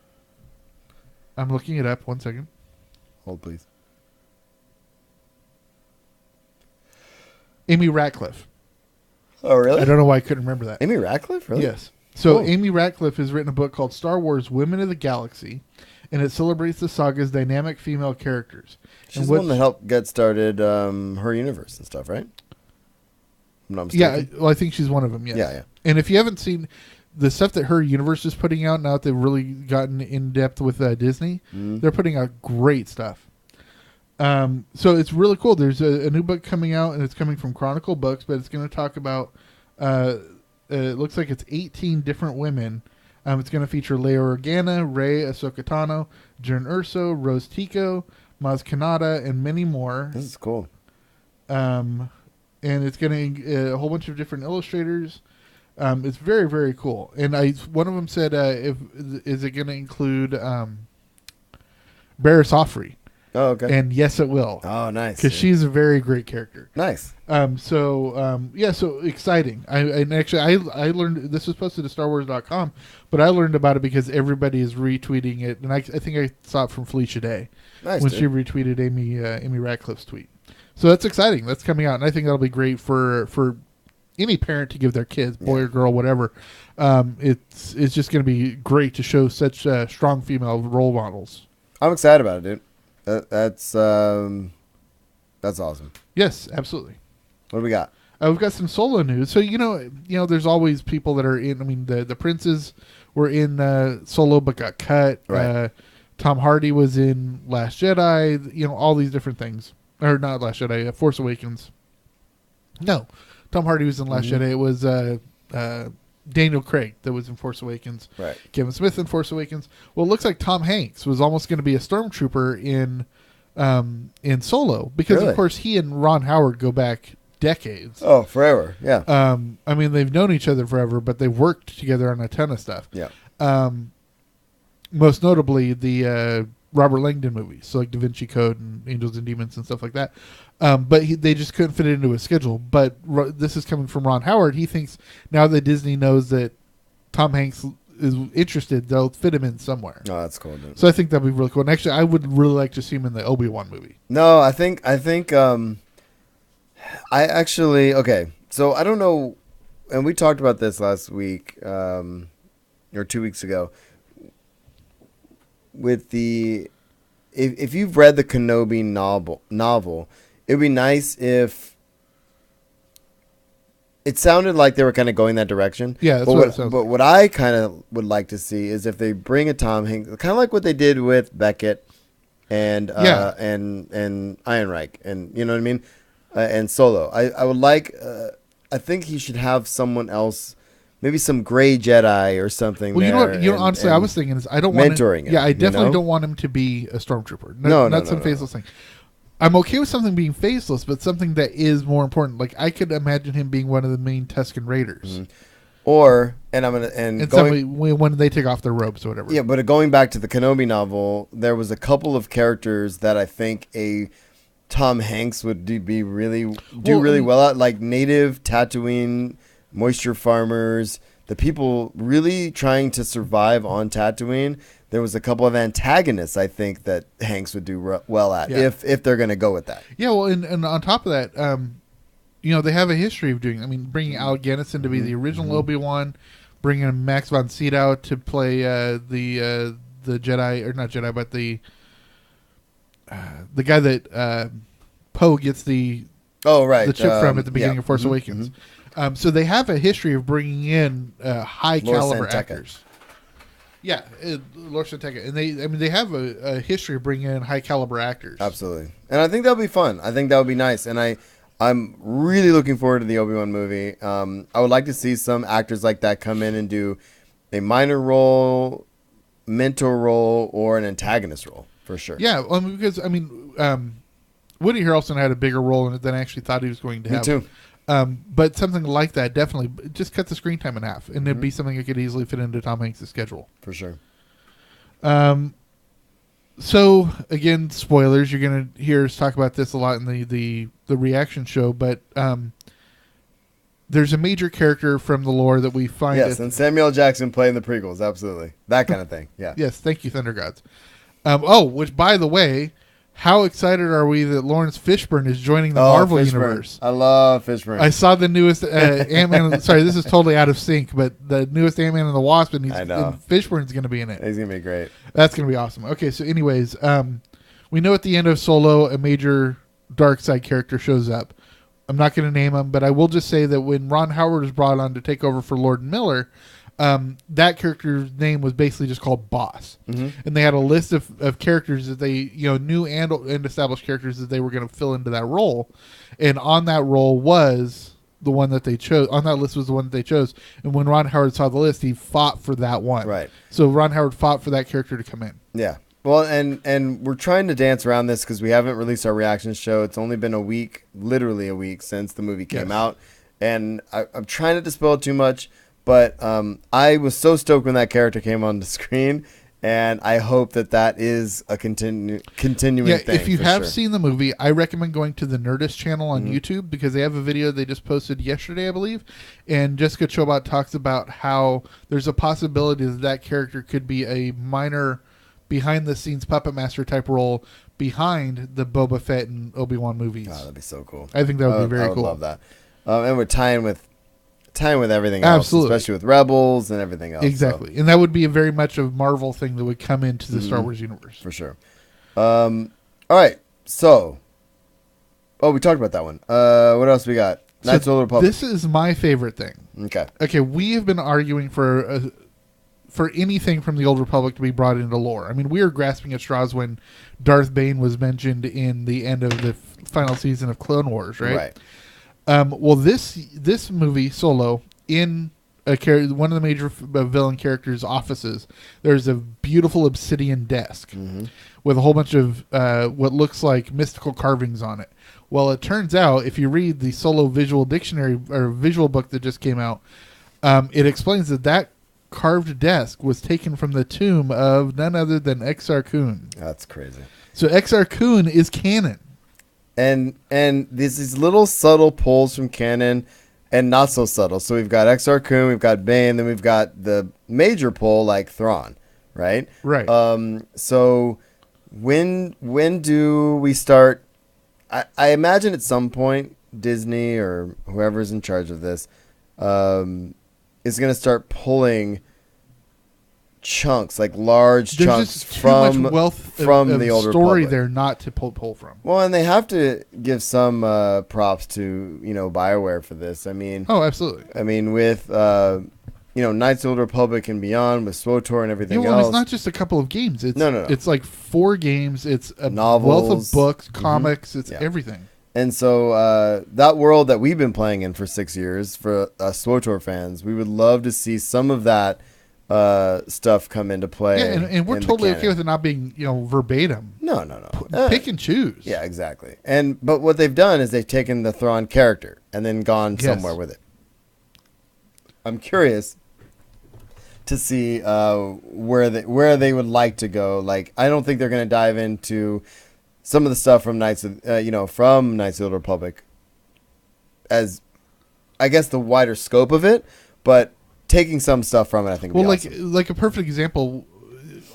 looking it up. 1 second. Hold, please. Amy Ratcliffe. Oh, really? I don't know why I couldn't remember that. Amy Ratcliffe? Really? Yes. So Cool. Amy Ratcliffe has written a book called Star Wars Women of the Galaxy, and it celebrates the saga's dynamic female characters. She's the one that helped get started her universe and stuff, right? I'm not mistaken. Yeah, well, I think she's one of them, yes. Yeah. And if you haven't seen the stuff that her universe is putting out, now that they've really gotten in depth with Disney, they're putting out great stuff. So it's really cool. There's a new book coming out, and it's coming from Chronicle Books, but it's going to talk about, it looks like it's 18 different women. It's going to feature Leia Organa, Rey, Ahsoka Tano, Jyn Erso, Rose Tico, Maz Kanata, and many more. This is cool. And it's getting a whole bunch of different illustrators. It's very, very cool. And one of them said, is it going to include Barriss Offrey? Oh, okay. And yes, it will. Oh, nice. Because she's a very great character. Nice. So exciting. I learned, this was posted to StarWars.com, but I learned about it because everybody is retweeting it. And I think I saw it from Felicia Day when she retweeted Amy Ratcliffe's tweet. So that's exciting. That's coming out. And I think that'll be great for any parent to give their kids, boy or girl, whatever. It's just going to be great to show such strong female role models. I'm excited about it, dude. That's awesome. Yes, absolutely. What do we got? We've got some solo news. So you know, there's always people that are in. I mean, the princes were in Solo but got cut. Right. Tom Hardy was in Last Jedi. You know, all these different things. Or not Last Jedi, Force Awakens. No, Tom Hardy was in Last Jedi. It was Daniel Craig that was in Force Awakens. Right. Kevin Smith in Force Awakens. Well, it looks like Tom Hanks was almost going to be a stormtrooper in Solo because, Really? of course, he and Ron Howard go back decades. Oh, forever. Yeah. I mean, they've known each other forever, but they've worked together on a ton of stuff. Yeah. Most notably, the Robert Langdon movies, so like Da Vinci Code and Angels and Demons and stuff like that. But they just couldn't fit it into his schedule. But this is coming from Ron Howard. He thinks now that Disney knows that Tom Hanks is interested, they'll fit him in somewhere. Oh, that's cool, dude. So I think that'd be really cool. And actually, I would really like to see him in the Obi-Wan movie. No, I think okay. So I don't know, and we talked about this last week, or 2 weeks ago. With if you've read the Kenobi novel, it'd be nice if it sounded like they were kind of going that direction. Yeah, that's what it sounds But what I kind of would like to see is if they bring a Tom Hanks, kind of like what they did with Beckett and and Ehrenreich, and you know what I mean, and Solo. I would like. I think he should have someone else. Maybe some gray Jedi or something. Well, there honestly, I was thinking is I don't want mentoring him. Yeah, I definitely you know? don't want him to be a stormtrooper. No, some faceless thing. I'm okay with something being faceless, but something that is more important. Like I could imagine him being one of the main Tusken Raiders, or when they take off their robes or whatever. Yeah, but going back to the Kenobi novel, there was a couple of characters that I think a Tom Hanks would do really well at, like native Tatooine moisture farmers, the people really trying to survive on Tatooine. There was a couple of antagonists I think that Hanks would do well at if they're going to go with that. Yeah, well, and on top of that, they have a history of doing. I mean, bringing Alec Guinness to be the original Obi-Wan, bringing Max von Sydow to play the Jedi, or not Jedi, but the guy that Poe gets the chip from at the beginning of Force Awakens. So they have a history of bringing in high caliber actors. Yeah, Lor San Tekka, and they have a history of bringing in high caliber actors. Absolutely, and I think that'll be fun. I think that would be nice, and I'm really looking forward to the Obi-Wan movie. I would like to see some actors like that come in and do a minor role, mentor role, or an antagonist role for sure. Yeah, because Woody Harrelson had a bigger role in it than I actually thought he was going to have. Me too. But something like that definitely just cut the screen time in half, and it'd be something that could easily fit into Tom Hanks' schedule. For sure. So again, spoilers. You're gonna hear us talk about this a lot in the reaction show, but the there's a major character from the lore that we find. Yes, and Samuel Jackson playing the prequels, absolutely. That kind of thing, yeah. Yes, thank you, Thunder Gods. Which, by the way, how excited are we that Lawrence Fishburne is joining the Marvel Fishburne. Universe? I love Fishburne. I saw the newest Ant-Man. Sorry, this is totally out of sync, but the newest Ant-Man and the Wasp, and Fishburne's going to be in it. He's going to be great. That's going to be awesome. Okay, so anyways, we know at the end of Solo, a major dark side character shows up. I'm not going to name him, but I will just say that when Ron Howard was brought on to take over for Lord Miller, that character's name was basically just called Boss. Mm-hmm. And they had a list of characters that they, knew and established characters that they were going to fill into that role. And on that role was the one that they chose. On that list was the one that they chose. And when Ron Howard saw the list, he fought for that one. Right. So Ron Howard fought for that character to come in. Yeah. Well, and we're trying to dance around this because we haven't released our reaction show. It's only been a week, literally a week, since the movie came out. And I'm trying not to spoil too much, but I was so stoked when that character came on the screen, and I hope that is a continuing thing. If you have seen the movie, I recommend going to the Nerdist channel on YouTube because they have a video they just posted yesterday, I believe. And Jessica Chobot talks about how there's a possibility that character could be a minor behind-the-scenes puppet master type role behind the Boba Fett and Obi-Wan movies. Oh, that'd be so cool. I think that would be very cool. I would love that. And we're tying with everything else, especially with Rebels and everything else. Exactly. And that would be a very much a Marvel thing that would come into the Star Wars universe. For sure. All right. So, we talked about that one. What else we got? Knights of the Republic. This is my favorite thing. Okay, we have been arguing for anything from the Old Republic to be brought into lore. I mean, we were grasping at straws when Darth Bane was mentioned in the end of the final season of Clone Wars, right? Well, this movie, Solo, in one of the major villain characters' offices, there's a beautiful obsidian desk with a whole bunch of what looks like mystical carvings on it. Well, it turns out, if you read the Solo visual dictionary or visual book that just came out, it explains that carved desk was taken from the tomb of none other than Exar Kun. That's crazy. So Exar Kun is canon. And there's these little subtle pulls from canon and not so subtle. So we've got Exar Kun, we've got Bane, then we've got the major pull like Thrawn, right? Right. So when do we start? I imagine at some point Disney or whoever's in charge of this is going to start pulling chunks, like large chunks from the Old story Republic. there not to pull from. Well, and they have to give some props to BioWare for this. I mean, absolutely. I mean, with Knights of the Old Republic and beyond, with SWTOR and everything else. It's not just a couple of games. It's, no. It's like 4 games. It's a novels, wealth of books, comics. It's everything. And so that world that we've been playing in for 6 years, for us SWTOR fans, we would love to see some of that stuff come into play. Yeah, and we're totally okay with it not being verbatim. No. Pick and choose. Yeah, exactly. But what they've done is they've taken the Thrawn character and then gone somewhere with it. I'm curious to see where they would like to go. Like, I don't think they're going to dive into some of the stuff from Knights of the Old Republic as, I guess, the wider scope of it, but taking some stuff from it, I think would be awesome. Like a perfect example,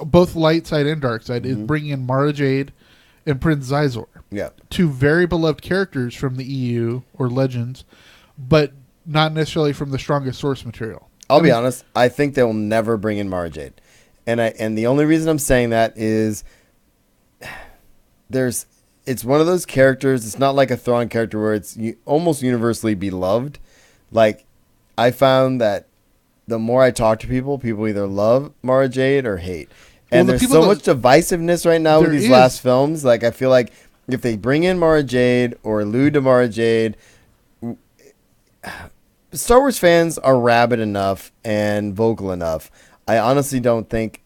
both light side and dark side is bringing in Mara Jade and Prince Xizor. Yeah. 2 very beloved characters from the EU or Legends, but not necessarily from the strongest source material. I'll be honest, I think they will never bring in Mara Jade. And the only reason I'm saying that is it's one of those characters, it's not like a Thrawn character where it's almost universally beloved. Like, I found that the more I talk to people either love Mara Jade or hate. And there's so much divisiveness right now with these last films. Like, I feel like if they bring in Mara Jade or allude to Mara Jade, Star Wars fans are rabid enough and vocal enough. I honestly don't think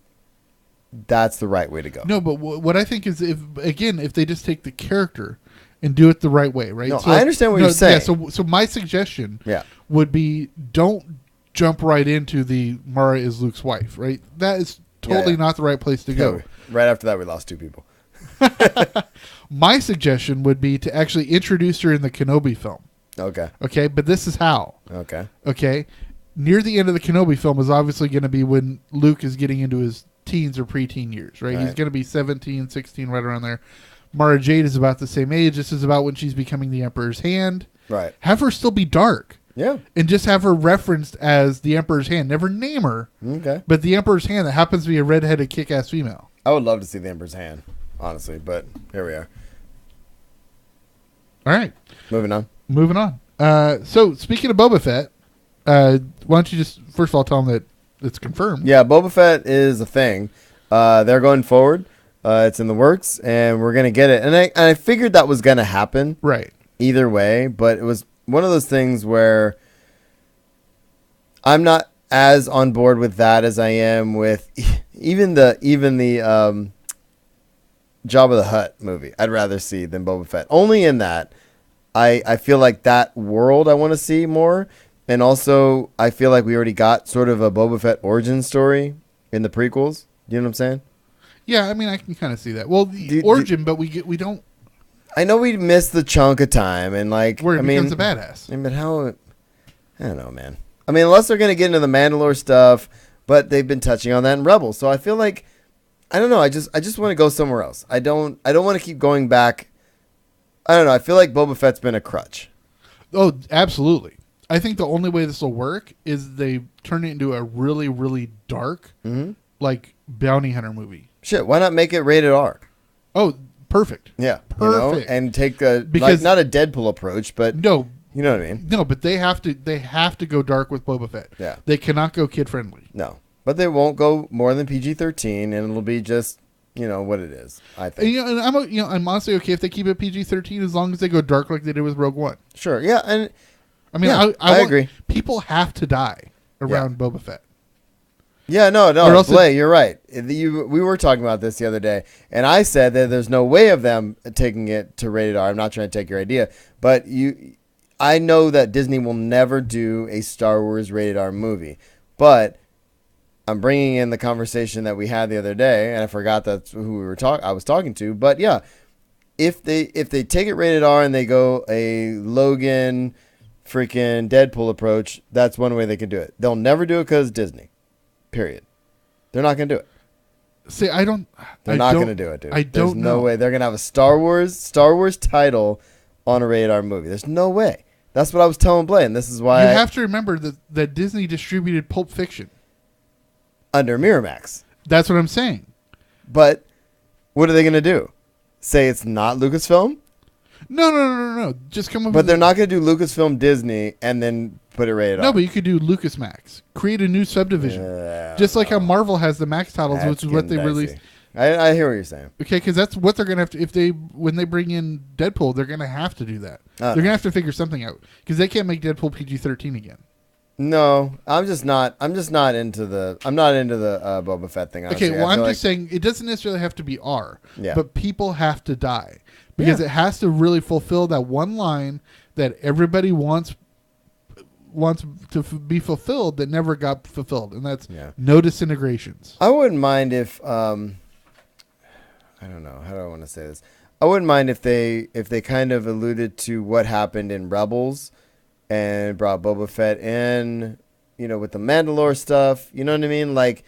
that's the right way to go. No, but what I think is if they just take the character and do it the right way, right? No, I understand what you're saying. Yeah, so my suggestion would be don't jump right into the Mara is Luke's wife, right? That is totally not the right place to go. Right after that, we lost 2 people. My suggestion would be to actually introduce her in the Kenobi film. Okay. Okay, but this is how. Okay. Okay. Near the end of the Kenobi film is obviously going to be when Luke is getting into his teens or preteen years, right? He's Right. going to be 17, 16, right around there. Mara Jade is about the same age. This is about when she's becoming the Emperor's Hand. Right. Have her still be dark. Yeah. And just have her referenced as the Emperor's Hand. Never name her. Okay. But the Emperor's Hand that happens to be a redheaded kick-ass female. I would love to see the Emperor's Hand, honestly, but here we are. All right. Moving on. Moving on. So, speaking of Boba Fett, why don't you just, first of all, tell them that it's confirmed. Yeah, Boba Fett is a thing. They're going forward. It's in the works, and we're going to get it. And I figured that was going to happen. Right. Either way, but it was one of those things where I'm not as on board with that as I am with even the Jabba the Hutt movie. I'd rather see than Boba Fett. Only in that I feel like that world I want to see more. And also, I feel like we already got sort of a Boba Fett origin story in the prequels. You know what I'm saying? Yeah, I mean, I can kind of see that. Well, the origin, but we don't. I know we missed the chunk of time, and like, Where he becomes a badass. I mean, how? I don't know, man. I mean, unless they're gonna get into the Mandalore stuff, but they've been touching on that in Rebels, so I feel like, I don't know. I just want to go somewhere else. I don't want to keep going back. I don't know. I feel like Boba Fett's been a crutch. Oh, absolutely. I think the only way this will work is they turn it into a really, really dark, like bounty hunter movie. Shit, why not make it rated R? Oh, perfect. Yeah, Perfect. And take a Because- not a Deadpool approach, but No, you know what I mean. no, but they have to go dark with Boba Fett. Yeah. They cannot go kid friendly. No, but they won't go more than PG-13, and it'll be just what it is. I think. And, I'm honestly okay if they keep it PG-13 as long as they go dark like they did with Rogue One. Sure. Yeah, and I mean, yeah, I want- agree. People have to die around Boba Fett. Yeah, no, Or else Blay, you're right. We were talking about this the other day, and I said that there's no way of them taking it to rated R. I'm not trying to take your idea, but I know that Disney will never do a Star Wars rated R movie, but I'm bringing in the conversation that we had the other day, and I forgot that's who I was talking to, but yeah, if they take it rated R and they go a Logan freaking Deadpool approach, that's one way they can do it. They'll never do it because Disney. Period. They're not going to do it. See, I don't. They're not going to do it, dude. I There's don't no know. way. They're going to have a Star Wars title on a rated R movie. There's no way. That's what I was telling Blay, and this is why You have to remember that Disney distributed Pulp Fiction. Under Miramax. That's what I'm saying. But what are they going to do? Say it's not Lucasfilm? No. Just come up But with they're not going to do Lucasfilm Disney and then put it rated R. No, but you could do Lucas Max. Create a new subdivision. Just like how Marvel has the Max titles, That's which is what they getting released. dicey. I hear what you're saying. Okay, because that's what they're gonna have to. When they bring in Deadpool, they're gonna have to do that. Uh. They're gonna have to figure something out because they can't make Deadpool PG-13 again. No, I'm not into the Boba Fett thing. Honestly. Okay, well, I I'm feel just saying it doesn't necessarily have to be R. Yeah. But people have to die because it has to really fulfill that one line that everybody wants to be fulfilled that never got fulfilled, and that's no disintegrations. I wouldn't mind if I don't know, how do I want to say this? I wouldn't mind if they kind of alluded to what happened in Rebels and brought Boba Fett in, with the Mandalore stuff. You know what I mean? Like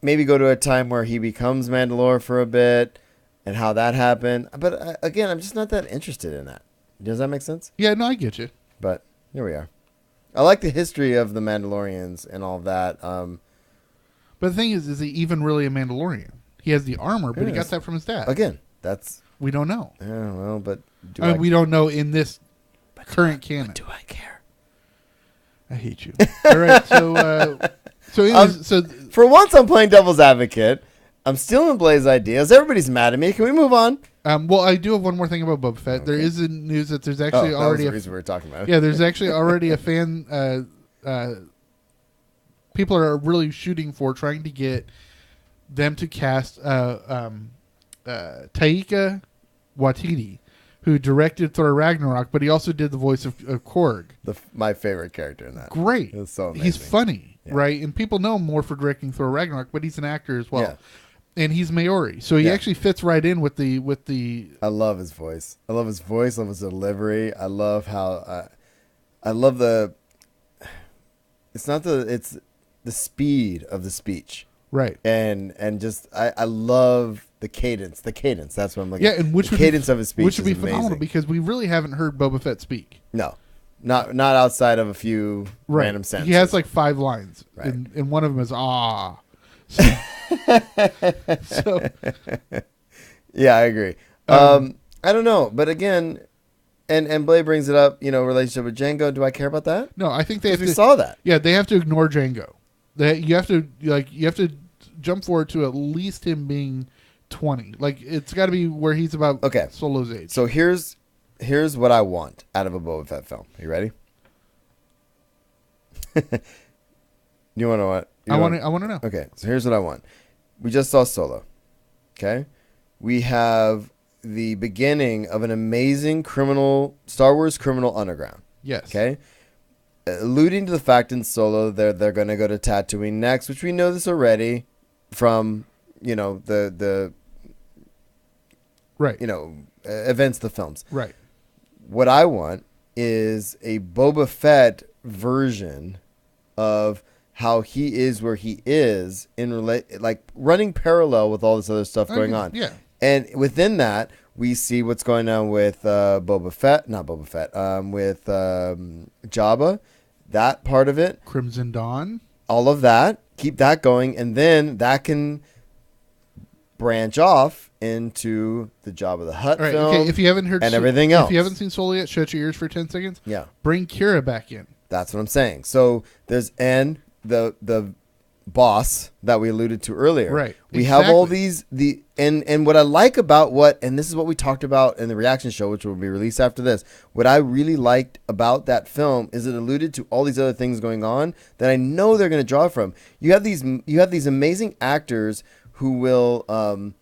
maybe go to a time where he becomes Mandalore for a bit and how that happened. But again, I'm just not that interested in that. Does that make sense? Yeah, no, I get you. But here we are. I like the history of the Mandalorians and all of that. But the thing is he even really a Mandalorian? He has the armor, but he got that from his dad. Again, we don't know. Yeah, well, but we don't know in this current canon. Do I care? I hate you. All right, so for once, I'm playing devil's advocate. I'm stealing Blaze's ideas. Everybody's mad at me. Can we move on? Well, I do have one more thing about Boba Fett. Okay. There is news that there's actually already the reason we were talking about it. Yeah, there's actually already a fan. People are really shooting for trying to get them to cast Taika Waititi, who directed Thor Ragnarok, but he also did the voice of Korg. My favorite character in that. Great. It's so amazing. He's funny, right? And people know him more for directing Thor Ragnarok, but he's an actor as well. Yeah. And he's Maori, so he actually fits right in with the. I love his voice. I love his delivery. I love how I love the. It's not the. It's the speed of the speech. Right. And just I love the cadence. The cadence. That's what I'm looking. Yeah, and the cadence of his speech, which would be is phenomenal amazing. because we really haven't heard Boba Fett speak. No, not outside of a few random sentences. He has like 5 lines, Right. and one of them is ah. So yeah, I agree. I don't know, but again, and Blade brings it up. Relationship with Django. Do I care about that? no, I think they have We to, saw that. Yeah, they have to ignore Django. You have to jump forward to at least him being 20. Like it's got to be where he's about Solo's age. So here's what I want out of a Boba Fett film. You ready? You want to know what? I want to know. Okay, so here's what I want. We just saw Solo. Okay, we have the beginning of an amazing Star Wars criminal underground. Yes. Okay. Alluding to the fact in Solo they're going to go to Tatooine next, which we know this already from the right events of the films. Right. What I want is a Boba Fett version of how he is where he is like running parallel with all this other stuff going on. Yeah. And within that, we see what's going on with with Jabba, that part of it. Crimson Dawn. All of that. Keep that going. And then that can branch off into the Jabba the Hutt All right. film. Okay. If you haven't heard and everything else. if you haven't seen Solo yet, shut your ears for 10 seconds. Yeah. Bring Kira back in. That's what I'm saying. So there's the boss that we alluded to earlier. Right. We have all these and what I like about and this is what we talked about in the reaction show, which will be released after this. What I really liked about that film is it alluded to all these other things going on that I know they're going to draw from. You have these amazing actors who have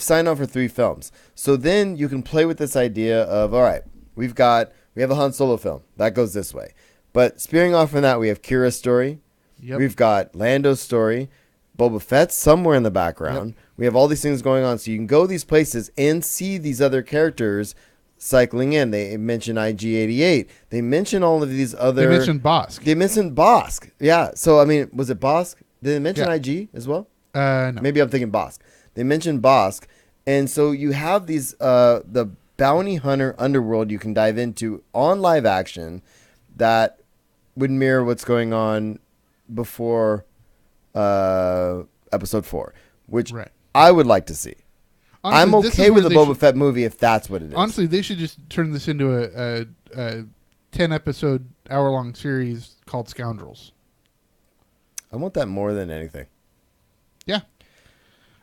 signed on for 3 films. So then you can play with this idea of, all right, we have a Han Solo film that goes this way. But spearing off from that, we have Kira's story. Yep. We've got Lando's story. Boba Fett's somewhere in the background. Yep. We have all these things going on. So you can go these places and see these other characters cycling in. They mention IG-88. They mention all of these other... They mentioned Bossk. Yeah. So, I mean, was it Bossk? Did they mention IG as well? No. Maybe I'm thinking Bossk. They mentioned Bossk. And so you have these... the bounty hunter underworld you can dive into on live action that would mirror what's going on before episode 4, which I would like to see. Honestly, I'm okay with a Boba Fett movie if that's what it is. Honestly, they should just turn this into a 10-episode, hour-long series called Scoundrels. I want that more than anything. Yeah.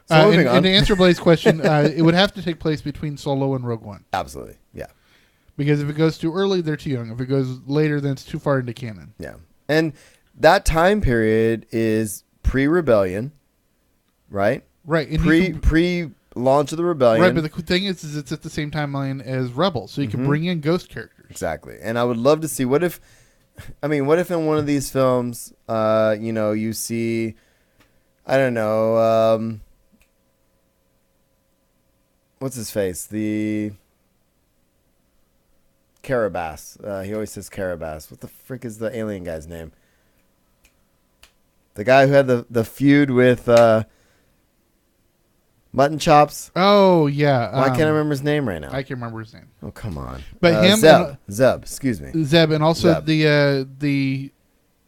So moving on. And to answer Blaze's question, it would have to take place between Solo and Rogue One. Absolutely, yeah. Because if it goes too early, they're too young. If it goes later, then it's too far into canon. Yeah. And that time period is pre-rebellion, right? Right. And pre-launch of the rebellion. Right, but the thing is it's at the same timeline as Rebels, so you can bring in ghost characters. Exactly. And I would love to see, what if in one of these films, you see, I don't know, what's his face? The... Carabas. He always says Carabas. What the frick is the alien guy's name? The guy who had the feud with Mutton Chops. Oh, yeah. Why can't I remember his name right now? I can remember his name. Oh, come on. But him... Zeb, excuse me. Zeb, and also the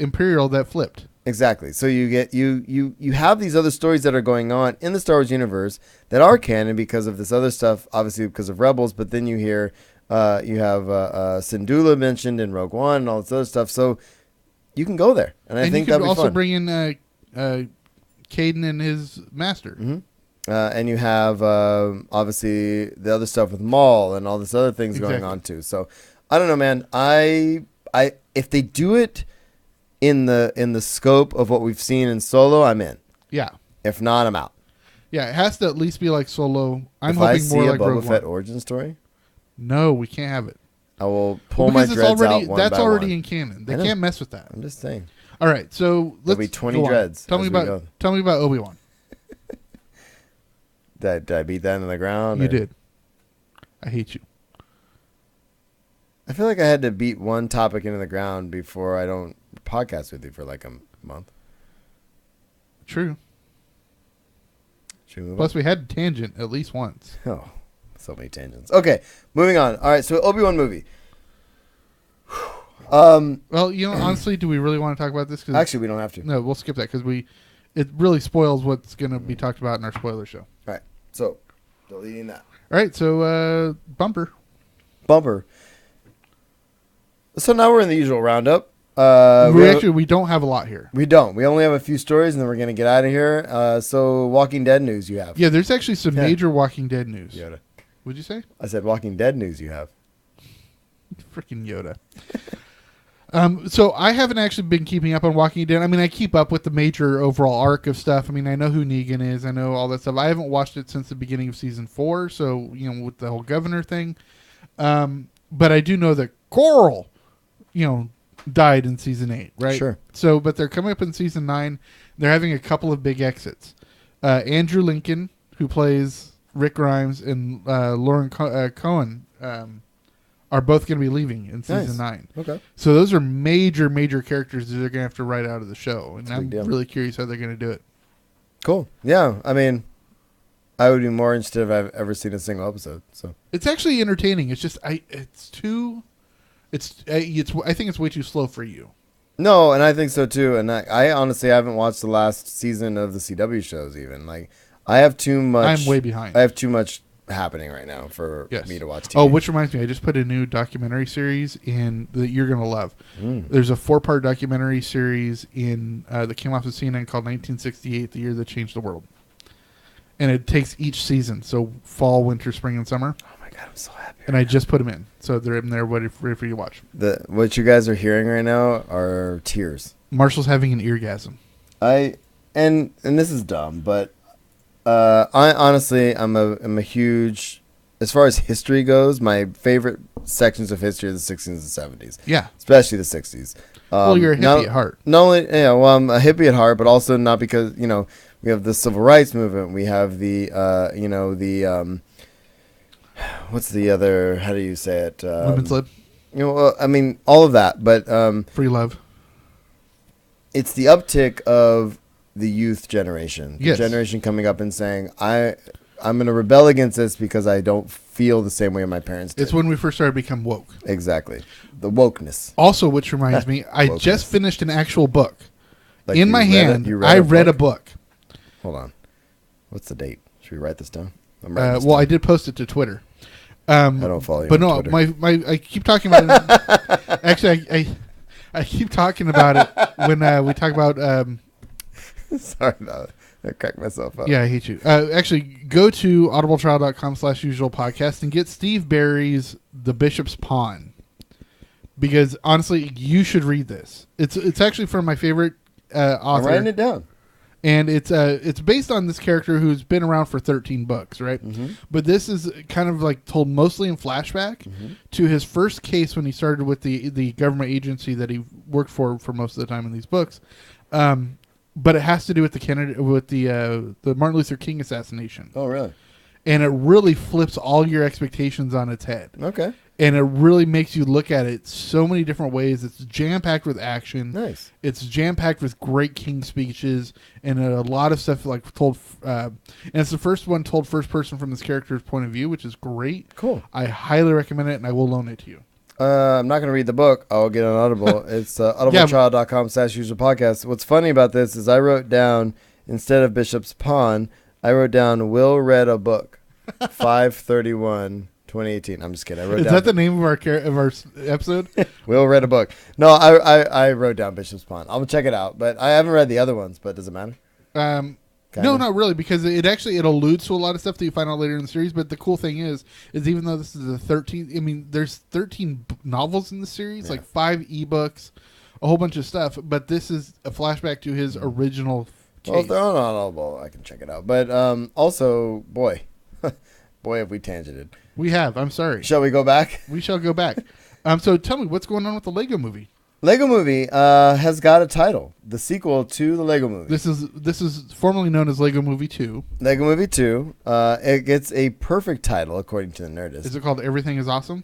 Imperial that flipped. Exactly. So you get you have these other stories that are going on in the Star Wars universe that are canon because of this other stuff, obviously because of Rebels, but then you hear... you have Syndulla mentioned in Rogue One and all this other stuff. So you can go there. And I think that'd be fun. And you could also bring in Caden and his master. Mm-hmm. And you have, obviously, the other stuff with Maul and all this other things going on, too. So, I don't know, man. If they do it in the scope of what we've seen in Solo, I'm in. Yeah. If not, I'm out. Yeah, it has to at least be like Solo. I'm if hoping I see more a like Boba Rogue Fett One. origin story... No, we can't have it. I will pull my dreads out one That's by already one. in canon. They can't mess with that. I'm just saying. All right, so let's There'll be 20 dreads. Tell me about Obi-Wan. Did I beat that into the ground? You did. I hate you. I feel like I had to beat one topic into the ground before I don't podcast with you for like a month. True. Should we move Plus, we had a tangent at least once. Oh, so many tangents. Okay, moving on. All right, so Obi-Wan movie. Well, honestly, do we really want to talk about this? 'Cause Actually, we don't have to. No, we'll skip that because it really spoils what's going to be talked about in our spoiler show. All right, so deleting that. All right, so bumper. So now we're in the usual roundup. We don't have a lot here. We don't. We only have a few stories, and then we're going to get out of here. So Walking Dead news you have. Yeah, there's actually some major Walking Dead news. Yoda. What'd you say? I said Walking Dead news you have. Freaking Yoda. So I haven't actually been keeping up on Walking Dead. I mean, I keep up with the major overall arc of stuff. I mean, I know who Negan is. I know all that stuff. I haven't watched it since the beginning of season 4. So, with the whole governor thing. But I do know that Coral, died in season 8, right? Sure. So, but they're coming up in season 9. They're having a couple of big exits. Andrew Lincoln, who plays Rick Grimes, and Lauren Cohen, are both going to be leaving in season 9. Okay. So those are major characters that they're going to have to write out of the show. And I'm deal. really curious how they're going to do it. Cool. Yeah, I mean, I would be more interested if I've ever seen a single episode. So it's actually entertaining. It's just I think it's way too slow for you. No, and I think so too. And I honestly haven't watched the last season of the CW shows even. Like, I have too much. I'm way behind. I have too much happening right now for me to watch TV. Oh, which reminds me, I just put a new documentary series in that you're going to love. There's a 4-part documentary series that came off of CNN called 1968, the year that changed the world. And it takes each season, so fall, winter, spring, and summer. Oh my God, I'm so happy. And I just put them in, so they're in there ready for you to watch. What you guys are hearing right now are tears. Marshall's having an eargasm. And this is dumb, but I honestly I'm a huge, as far as history goes, my favorite sections of history are the 60s and 70s. Yeah, especially the 60s. Well, you're a hippie at heart. Not only, I'm a hippie at heart, but also not because we have the civil rights movement. We have the what's the other? How do you say it? Women's lib. I mean, all of that, but free love. It's the uptick of the youth generation, the yes. generation coming up and saying, I'm going to rebel against this because I don't feel the same way my parents did. It's when we first started to become woke. Exactly. The wokeness. Also, which reminds me, I just finished an actual book. Like in my hand, I read a book. Hold on. What's the date? Should we write this down? I did post it to Twitter. I don't follow you but on no, Twitter. I keep talking about it. Actually, I keep talking about it when we talk about... Sorry about it. I cracked myself up. Yeah, I hate you. Actually, go to audibletrial.com/usual podcast and get Steve Barry's The Bishop's Pawn. Because, honestly, you should read this. It's actually from my favorite author. I'm writing it down. And it's based on this character who's been around for 13 books, right? Mm-hmm. But this is kind of like told mostly in flashback to his first case when he started with the government agency that he worked for most of the time in these books. But it has to do with the Martin Luther King assassination. Oh, really? And it really flips all your expectations on its head. Okay. And it really makes you look at it so many different ways. It's jam-packed with action. Nice. It's jam-packed with great King speeches and a lot of stuff like told. And it's the first one told first person from this character's point of view, which is great. Cool. I highly recommend it, and I will loan it to you. I'm not going to read the book. I'll get on Audible. It's audibletrial.com/usual podcast. What's funny about this is I wrote down, instead of Bishop's Pawn, I wrote down Will read a book. 5/31/2018. I'm just kidding. I wrote Is down that the name of our episode? Will read a book. No, I wrote down Bishop's Pawn. I'll check it out, but I haven't read the other ones. But does it matter? No, not really, because it alludes to a lot of stuff that you find out later in the series. But the cool thing is even though this is the 13th, I mean, there's 13 novels in the series, like 5 ebooks, a whole bunch of stuff. But this is a flashback to his original case. Well, if they're on Audible, I can check it out. But also, boy, have we tangented. We have. I'm sorry. Shall we go back? We shall go back. So tell me, what's going on with the Lego Movie? Lego Movie has got a title. The sequel to the Lego Movie. This is formerly known as Lego Movie 2. Lego Movie 2. It gets a perfect title according to the Nerdist. Is it called Everything is Awesome?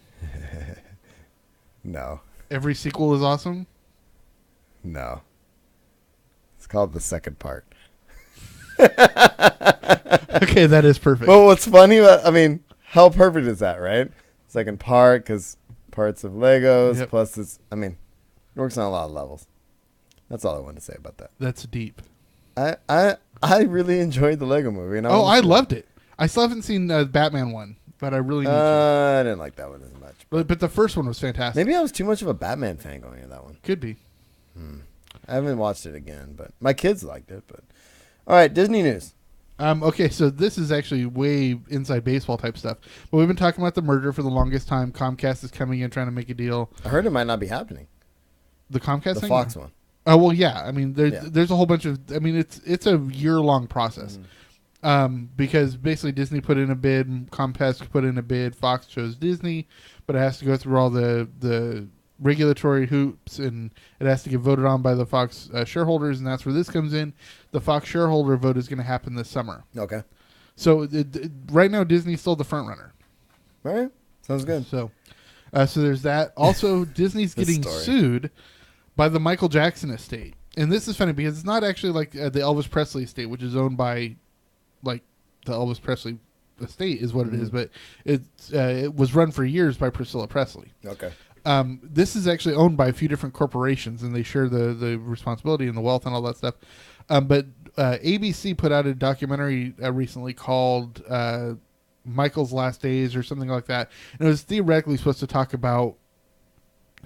No. Every sequel is awesome? No. It's called the second part. Okay, that is perfect. But what's funny about, I mean, how perfect is that, right? Second part, because parts of Legos, Yep. plus it's, I mean, it works on a lot of levels. That's all I wanted to say about that. That's deep. I really enjoyed the Lego movie. And I loved it. I still haven't seen the Batman one, but I really need to. I didn't like that one as much. But the first one was fantastic. Maybe I was too much of a Batman fan going into that one. Could be. I haven't watched it again, but my kids liked it. But all right, Disney news. Okay, so this is actually way inside baseball type stuff. But we've been talking about the merger for the longest time. Comcast is coming in trying to make a deal. I heard it might not be happening. The Comcast The thing? Fox one. Oh well, yeah. I mean, there's a whole bunch of. I mean, it's a year-long process. Because basically Disney put in a bid, Comcast put in a bid, Fox chose Disney, but it has to go through all the regulatory hoops, and it has to get voted on by the Fox shareholders, and that's where this comes in. The Fox shareholder vote is going to happen this summer. Okay. So right now Disney's still the front runner. All right. Sounds good. So there's that. Also, Disney's getting sued by the Michael Jackson estate. And this is funny because it's not actually like the Elvis Presley estate, which is owned by like the Elvis Presley estate is what it is, but it was run for years by Priscilla Presley. Okay. This is actually owned by a few different corporations, and they share the responsibility and the wealth and all that stuff. But ABC put out a documentary recently called Michael's Last Days or something like that. And it was theoretically supposed to talk about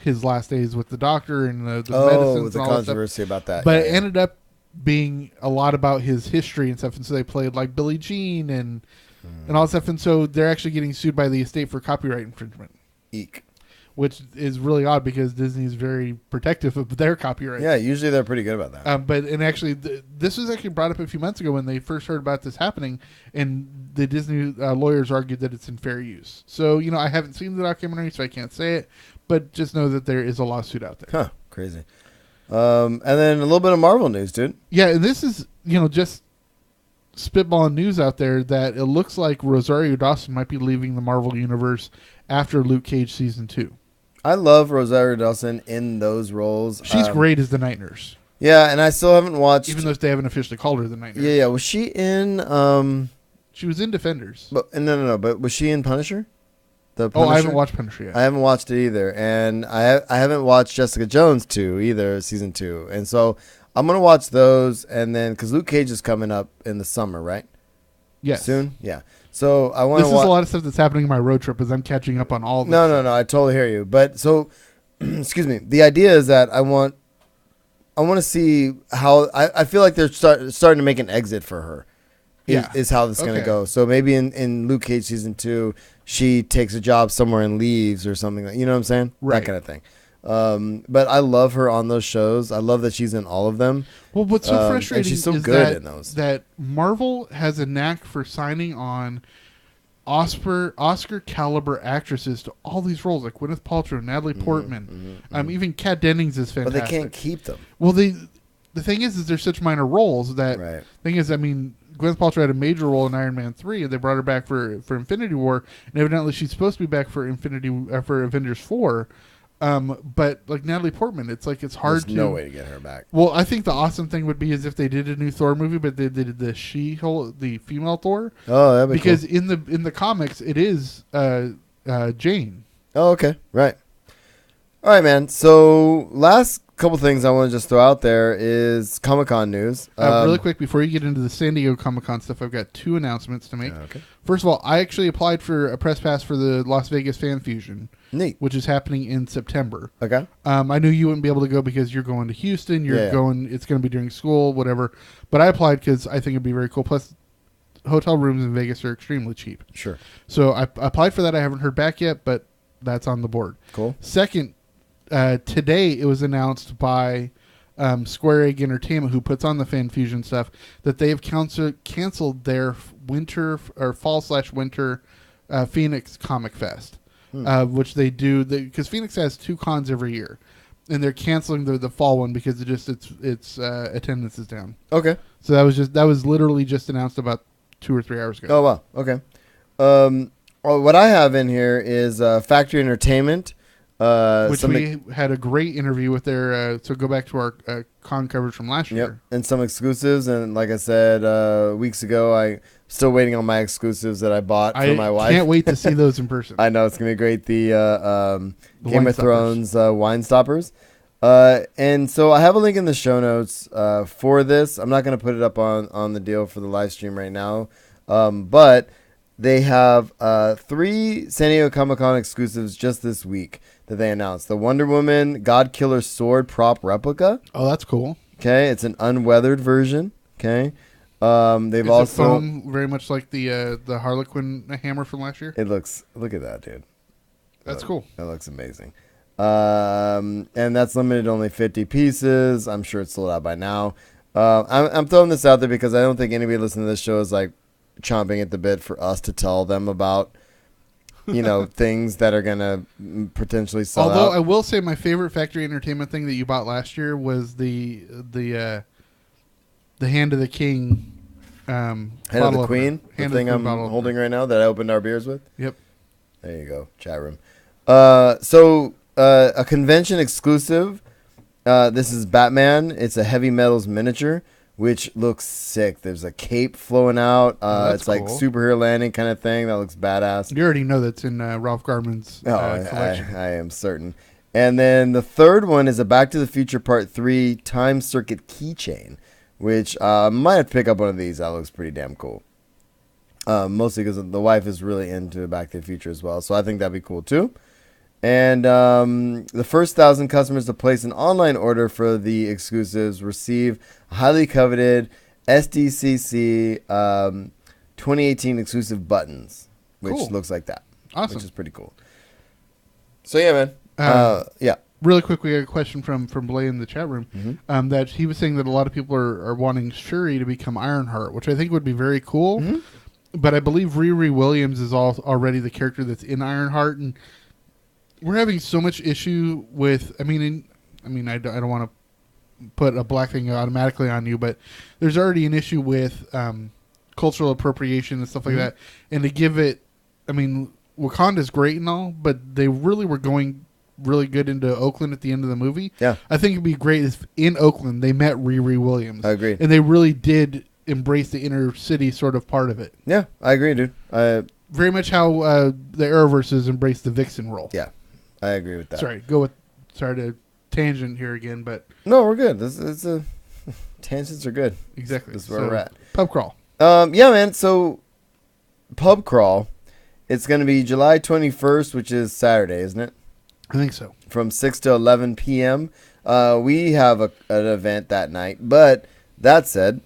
his last days with the doctor and the medicines the and all controversy that stuff. about that. But yeah, it ended up being a lot about his history and stuff. And so they played like Billie Jean and all that stuff. And so they're actually getting sued by the estate for copyright infringement. Eek. Which is really odd because Disney is very protective of their copyright. Yeah, usually they're pretty good about that. But actually, this was actually brought up a few months ago when they first heard about this happening, and the Disney lawyers argued that it's in fair use. So, I haven't seen the documentary, so I can't say it, but just know that there is a lawsuit out there. Huh, crazy. And then a little bit of Marvel news, dude. Yeah, and this is, just spitballing news out there that it looks like Rosario Dawson might be leaving the Marvel Universe after Luke Cage Season 2. I love Rosario Dawson in those roles. She's great as the Night Nurse. Yeah, and I still haven't watched... Even though they haven't officially called her the Night Nurse. Yeah. Was she in... She was in Defenders. But no. But was she in Punisher? The Punisher? Punisher? I haven't watched Punisher yet. I haven't watched it either. And I haven't watched Jessica Jones 2 either, Season 2. And so I'm going to watch those. And then... Because Luke Cage is coming up in the summer, right? Yes. Soon? Yeah. So I want to. This is a lot of stuff that's happening in my road trip as I'm catching up on all of this. No. I totally hear you. But so, excuse me. The idea is that I want to see how I feel like they're starting to make an exit for her. Is how this is going to go. So maybe in Luke Cage Season 2, she takes a job somewhere and leaves or something. You know what I'm saying? Right. That kind of thing. But I love her on those shows. I love that she's in all of them. Well, what's so frustrating and she's so is good in those. that Marvel has a knack for signing on Oscar caliber actresses to all these roles, like Gwyneth Paltrow, Natalie Portman, even Kat Dennings is fantastic. But they can't keep them. Well, the thing is they're such minor roles that thing is, I mean, Gwyneth Paltrow had a major role in Iron Man 3, and they brought her back for Infinity War, and evidently she's supposed to be back for Avengers 4. But like Natalie Portman, it's like it's hard. There's no way to get her back. Well, I think the awesome thing would be is if they did a new Thor movie, but they did the female Thor. Oh, that'd be because cool. in the comics it is Jane. Oh, okay, right. All right, man. So last couple things I want to just throw out there is Comic-Con news. Really quick before you get into the San Diego Comic-Con stuff, I've got 2 announcements to make. Okay. First of all, I actually applied for a press pass for the Las Vegas Fan Fusion. Neat. Which is happening in September. Okay. I knew you wouldn't be able to go because you're going to Houston. You're going. It's going to be during school, whatever. But I applied because I think it'd be very cool. Plus, hotel rooms in Vegas are extremely cheap. Sure. So I applied for that. I haven't heard back yet, but that's on the board. Cool. Second, today it was announced by Square Egg Entertainment, who puts on the Fan Fusion stuff, that they have canceled their winter or fall/winter Phoenix Comic Fest. Which they do because Phoenix has 2 cons every year, and they're canceling the fall one because its attendance is down. Okay, so that was literally just announced about 2 or 3 hours ago. Oh wow, okay. What I have in here is Factory Entertainment. Which we had a great interview with their. So go back to our con coverage from last year. And some exclusives. And like I said weeks ago, I'm still waiting on my exclusives that I bought for my wife. I can't wait to see those in person. I know it's gonna be great. The Game of Thrones wine stoppers. And so I have a link in the show notes for this. I'm not gonna put it up on the deal for the live stream right now, but they have 3 San Diego Comic-Con exclusives just this week that they announced. The Wonder Woman God Killer sword prop replica. Oh, that's cool. Okay, it's an unweathered version. Okay, they've Is also the foam very much like the Harlequin hammer from last year. It looks. Look at that, dude. That's cool. That looks amazing. And that's limited to only 50 pieces. I'm sure it's sold out by now. I'm throwing this out there because I don't think anybody listening to this show is like chomping at the bit for us to tell them about, things that are gonna potentially sell Although out. I will say my favorite Factory Entertainment thing that you bought last year was the Hand of the King. Hand of the Queen, the thing I'm holding right now that I opened our beers with. Yep. There you go, chat room. So a convention exclusive. This is Batman. It's a Heavy Metals miniature, which looks sick. There's a cape flowing out. It's like cool. superhero landing kind of thing. That looks badass. You already know that's in Ralph Garman's collection. I am certain. And then the third one is a Back to the Future Part 3 Time Circuit keychain, which might have to pick up one of these. That looks pretty damn cool. Mostly because the wife is really into Back to the Future as well. So I think that'd be cool too. And the first 1,000 customers to place an online order for the exclusives receive highly coveted SDCC 2018 exclusive buttons, which Cool. looks like that. Awesome. Which is pretty cool. So yeah, man. Yeah. Really quick, we got a question from Blay in the chat room that he was saying that a lot of people are wanting Shuri to become Ironheart, which I think would be very cool. But I believe Riri Williams is already the character that's in Ironheart, and we're having so much issue with. I don't want to put a black thing automatically on you, but there's already an issue with cultural appropriation and stuff like that. And to give it, Wakanda's great and all, but they really were going really good into Oakland at the end of the movie. Yeah, I think it'd be great if in Oakland they met Riri Williams. I agree, and they really did embrace the inner city sort of part of it. Yeah, I agree, dude. Very much how the Arrowverse embraced the Vixen role. Yeah, I agree with that. Sorry to tangent here again, but no, we're good. Tangents are good. Exactly. This is where we're at. Pub crawl. Yeah, man. So pub crawl, it's going to be July 21st, which is Saturday, isn't it? I think so. From 6 to 11 p.m. We have an event that night, but that said,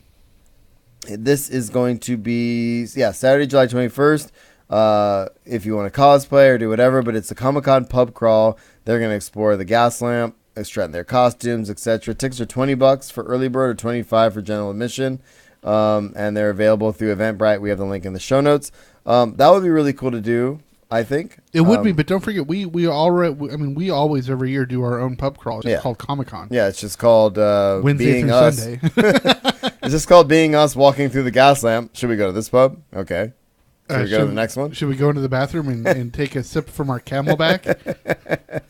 this is going to be Saturday, July 21st. If you want to cosplay or do whatever, but it's a Comic-Con pub crawl. They're going to explore the gas lamp, extract their costumes, etc. Tickets are $20 for early bird or $25 for general admission, and they're available through Eventbrite. We have the link in the show notes. That would be really cool to do. I think it would be, but don't forget we always every year do our own pub crawl. It's called Comic-Con. Yeah, it's just called Wednesday Being through Us. Sunday. It's just called Being Us, walking through the gas lamp. Should we go to this pub? Okay. Should we go to the next one? Should we go into the bathroom and take a sip from our Camelback?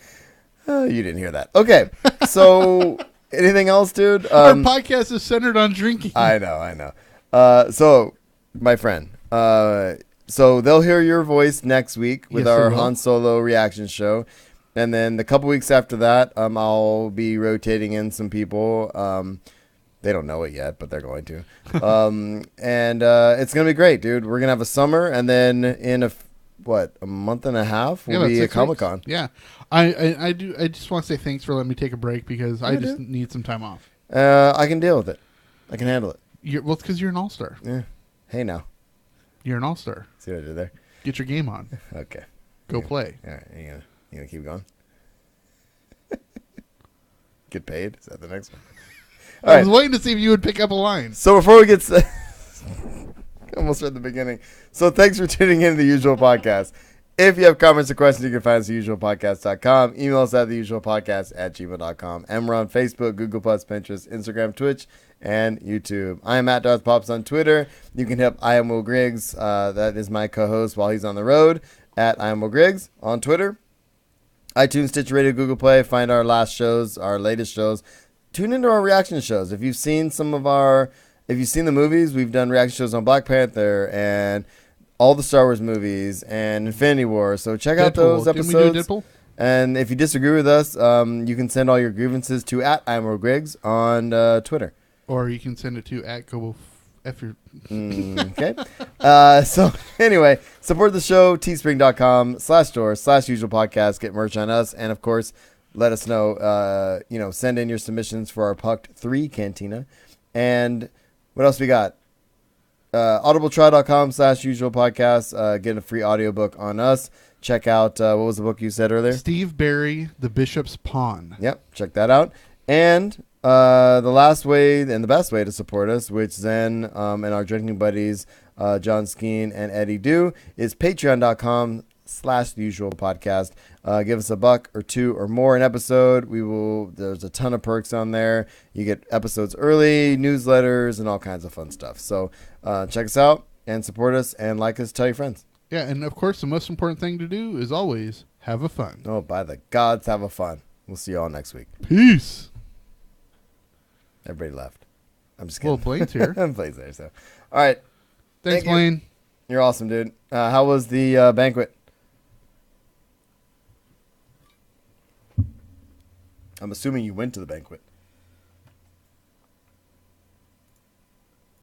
You didn't hear that. Okay. So anything else, dude? Our podcast is centered on drinking. I know. So, my friend, so they'll hear your voice next week with our Han Solo reaction show. And then the couple weeks after that, I'll be rotating in some people. They don't know it yet, but they're going to. And it's going to be great, dude. We're going to have a summer, and then in a month and a half, we'll be at Comic-Con. Yeah. I just want to say thanks for letting me take a break because I just need some time off. I can deal with it. I can handle it. It's because you're an all-star. Yeah. Hey, now. You're an all-star. See what I did there? Get your game on. Okay. Go play. All right. You gonna keep going? Get paid? Is that the next one? I was waiting to see if you would pick up a line. So before we get almost at the beginning. So thanks for tuning in to The Usual Podcast. If you have comments or questions, you can find us at theusualpodcast.com. Email us at theusualpodcast@gmail.com. And we're on Facebook, Google+, Pinterest, Instagram, Twitch, and YouTube. I am at Darth Pops on Twitter. You can hit I am Will Griggs. That is my co-host while he's on the road at I am Will Griggs on Twitter. iTunes, Stitcher Radio, Google Play. Find our last shows, our latest shows. Tune into our reaction shows. If you've seen the movies, we've done reaction shows on Black Panther and all the Star Wars movies and Infinity War. So check out those episodes. Didn't we do Deadpool? And if you disagree with us, you can send all your grievances to @IamRoGriggs on Twitter. Or you can send it to @Kobo. Okay. So anyway, support the show, teespring.com/store/usual podcast. Get merch on us. And of course, let us know, send in your submissions for our Pucked 3 Cantina. And what else we got? audibletry.com/usual podcast. Get a free audiobook on us. Check out, what was the book you said earlier? Steve Barry, The Bishop's Pawn. Yep. Check that out. And the last way and the best way to support us, which Zen and our drinking buddies, John Skeen and Eddie do, is patreon.com/usual podcast. Give us $1 or $2 or more an episode. There's a ton of perks on there. You get episodes early, newsletters, and all kinds of fun stuff. So check us out and support us and like us. Tell your friends. Yeah, and of course, the most important thing to do is always have a fun. Oh, by the gods, have a fun. We'll see you all next week. Peace. Everybody left. I'm just kidding. Well, Blaine's here. Blaine's there. So, all right. Thanks, Thank you. Blaine. You're awesome, dude. How was the banquet? I'm assuming you went to the banquet.